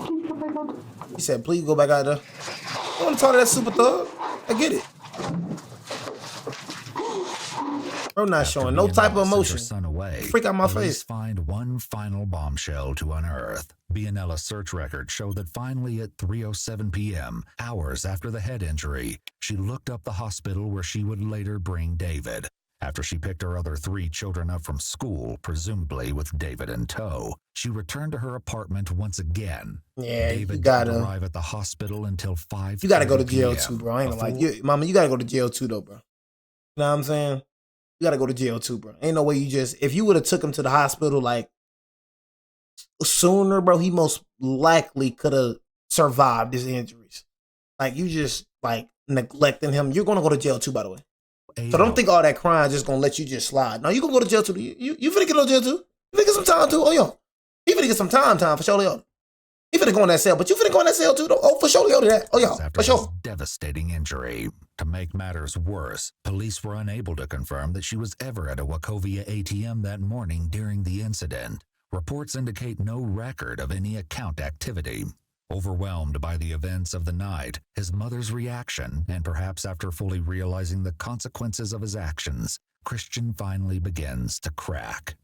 Can you stop like that? He said, please go back out there. I want to talk to that super thug. I get it. Bro not showing no Bianella type of sent her emotion. son away. Freak out my Police face. find one final bombshell to unearth. Bianella's search records show that finally at 3:07 p.m., hours after the head injury, she looked up the hospital where she would later bring David. After she picked her other 3 children up from school, presumably with David in tow, she returned to her apartment once again. Yeah, David you didn't gotta. arrive at the hospital until 5. You gotta go to jail too, bro. I ain't gonna lie. Mama, you gotta go to jail too, though, bro. You know what I'm saying? You gotta go to jail too, bro. Ain't no way you just, if you would have took him to the hospital like sooner, bro, he most likely could have survived his injuries. Like, you just like neglecting him. You're gonna go to jail too, by the way. So don't think all that crying just gonna let you just slide. No, you gonna go to jail too. You finna get on jail too. You finna get some time too. Oh yo, he finna get some time for sure. Yo, he finna go in that cell, but you finna go in that cell too. Though. Oh, for sure, yo, that. Oh yo, After for sure. his devastating injury. To make matters worse, police were unable to confirm that she was ever at a Wachovia ATM that morning during the incident. Reports indicate no record of any account activity. Overwhelmed by the events of the night, his mother's reaction, and perhaps after fully realizing the consequences of his actions, Christian finally begins to crack.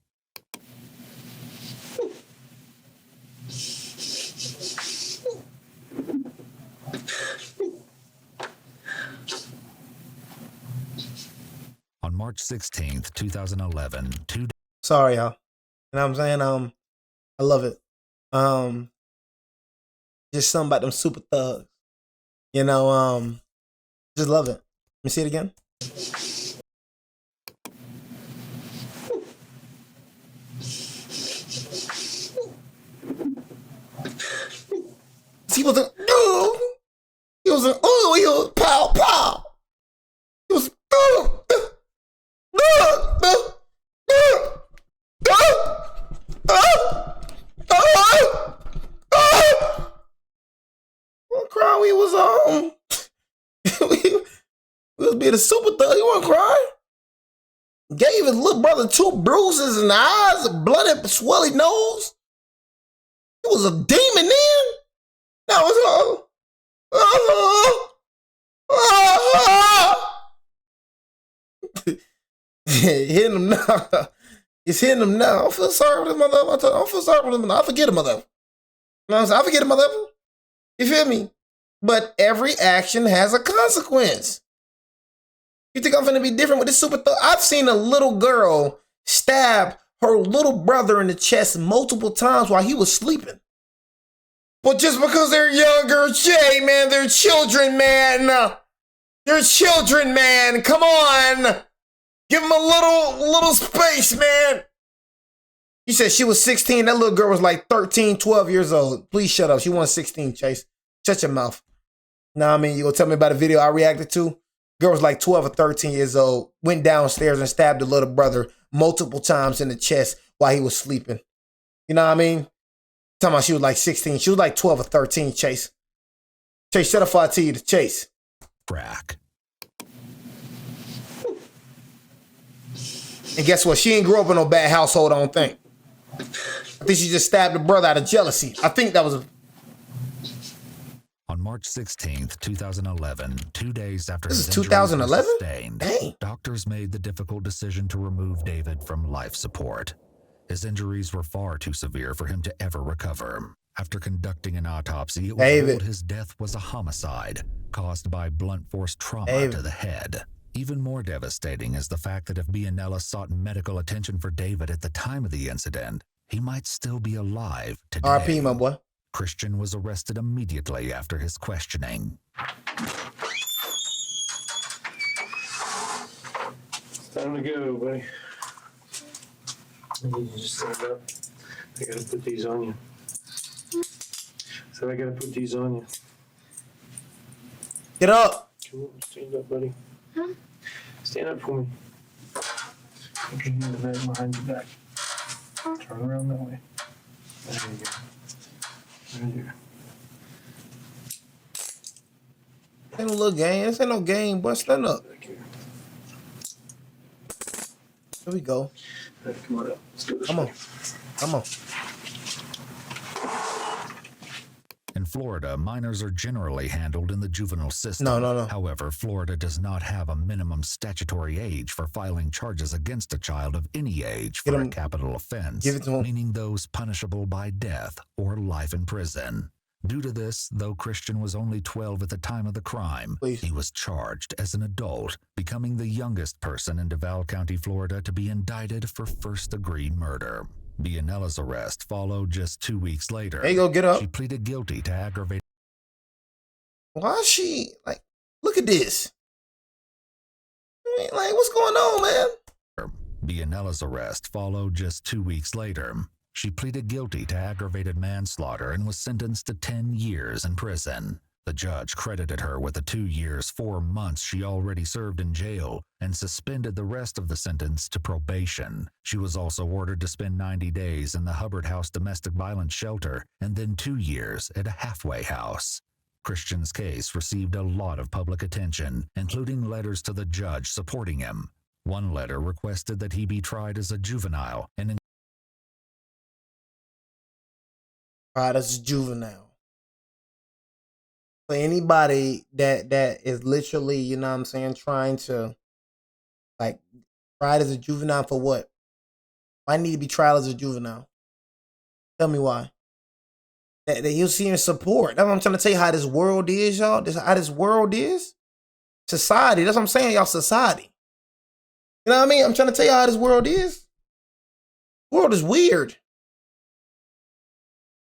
On March 16th, 2011, 2 Sorry, y'all. You know what I'm saying? I love it. Just something about them super thugs. You know, just love it. Let me see it again. He was pow pow. He was I'm crying. We was we was being a super thug. He wasn't crying. Gave his little brother 2 bruises in the eyes, a bloody, swelly nose. He was a demon then. That was hitting him now. It's hitting him now. I feel sorry for the mother. I don't feel sorry for him. I forget him, mother. You know what I'm saying? I forget him, mother. You feel me? But every action has a consequence. You think I'm gonna be different with this super thug? I've seen a little girl stab her little brother in the chest multiple times while he was sleeping. But just because they're younger, Jay, man, they're children, man. They're children, man. Come on. Give them a little space, man. You said she was 16. That little girl was like 13, 12 years old. Please shut up. She wasn't 16, Chase. Shut your mouth. Nah, I mean, you gonna tell me about a video I reacted to? Girl was like 12 or 13 years old. Went downstairs and stabbed the little brother multiple times in the chest while he was sleeping. You know what I mean? Talking about she was like 16. She was like 12 or 13, Chase. Chase, shut up before I tell you to Chase. Crack. And guess what? She ain't grew up in no bad household, I don't think. I think she just stabbed the brother out of jealousy. I think that was a... On March 16th, 2011, 2 days after This his is injuries 2011? were sustained, Dang. doctors made the difficult decision to remove David from life support. His injuries were far too severe for him to ever recover. After conducting an autopsy, it was ruled his death was a homicide caused by blunt force trauma to the head. Even more devastating is the fact that if Bianella sought medical attention for David at the time of the incident, he might still be alive today. RP, my boy. Christian was arrested immediately after his questioning. It's time to go, buddy. I need you to stand up. I gotta put these on you. So I gotta put these on you. Get up. Come on, stand up, buddy. Stand up for me. Put your hand in the bag behind your back. Turn around that way. There you go. There you go. Ain't no little game. This ain't no game, boy. Stand up. Back here. Here we go. All right, come on up. Let's go this Come way. on. Come on. In Florida, minors are generally handled in the juvenile system. No. However, Florida does not have a minimum statutory age for filing charges against a child of any age for a capital offense, Give it to him. meaning those punishable by death or life in prison. Due to this, though Christian was only 12 at the time of the crime, he was charged as an adult, becoming the youngest person in Duval County, Florida to be indicted for first-degree murder. Bianella's arrest followed just 2 weeks later. There you go, get up. She pleaded guilty to aggravated... Why is she, like, look at this. I mean, like, what's going on, man? Bianella's arrest followed just 2 weeks later. She pleaded guilty to aggravated manslaughter and was sentenced to 10 years in prison. The judge credited her with the 2 years, 4 months she already served in jail and suspended the rest of the sentence to probation. She was also ordered to spend 90 days in the Hubbard House domestic violence shelter and then 2 years at a halfway house. Christian's case received a lot of public attention, including letters to the judge supporting him. One letter requested that he be tried as a juvenile and Tried as a juvenile. For anybody that is literally, you know what I'm saying, trying to, like, tried as a juvenile for what? Why need to be tried as a juvenile? Tell me why. That you'll see in support. That's what I'm trying to tell you how this world is, y'all. How this world is. Society. That's what I'm saying, y'all. Society. You know what I mean? I'm trying to tell you how this world is. The world is weird.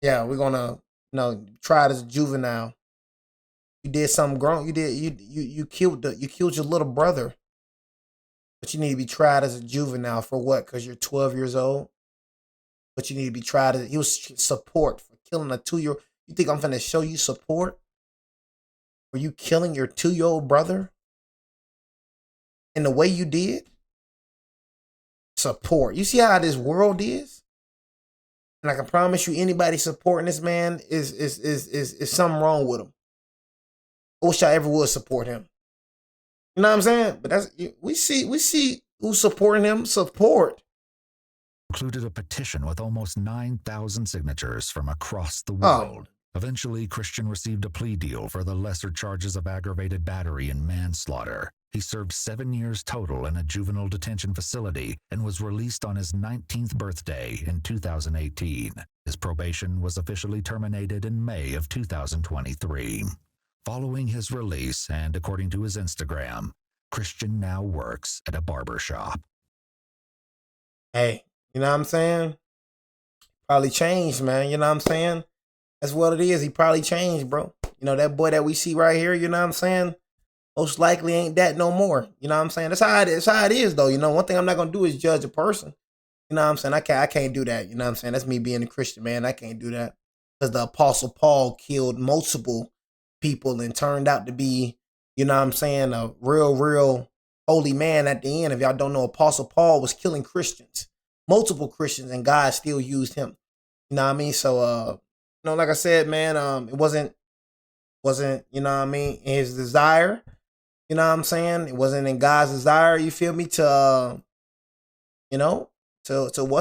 Yeah, we're gonna, try it as a juvenile. You did something grown. You killed your little brother. But you need to be tried as a juvenile for what? Because you're 12 years old. But you need to be tried as, he was support for killing a 2-year-old. You think I'm finna show you support for you killing your 2-year-old brother in the way you did? Support. You see how this world is? And I can promise you, anybody supporting this man is something wrong with him. I wish I ever would support him. You know what I'm saying? But that's we see who's supporting him. Support. Included a petition with almost 9,000 signatures from across the world. Eventually, Christian received a plea deal for the lesser charges of aggravated battery and manslaughter. He served 7 years total in a juvenile detention facility and was released on his 19th birthday in 2018. His probation was officially terminated in May of 2023. Following his release, and according to his Instagram, Christian now works at a barber shop. Hey, you know what I'm saying? Probably changed, man. You know what I'm saying? That's what it is. He probably changed, bro. You know, that boy that we see right here, you know what I'm saying? Most likely ain't that no more. You know what I'm saying? That's how it is, though. You know, one thing I'm not going to do is judge a person. You know what I'm saying? I can't do that. You know what I'm saying? That's me being a Christian, man. I can't do that. Because the Apostle Paul killed multiple people and turned out to be, you know what I'm saying, a real holy man at the end. If y'all don't know, Apostle Paul was killing Christians, multiple Christians, and God still used him. You know what I mean? So, you know, like I said, man, it wasn't, you know what I mean, his desire. You know what I'm saying? It wasn't in God's desire, you feel me, to, you know, to what's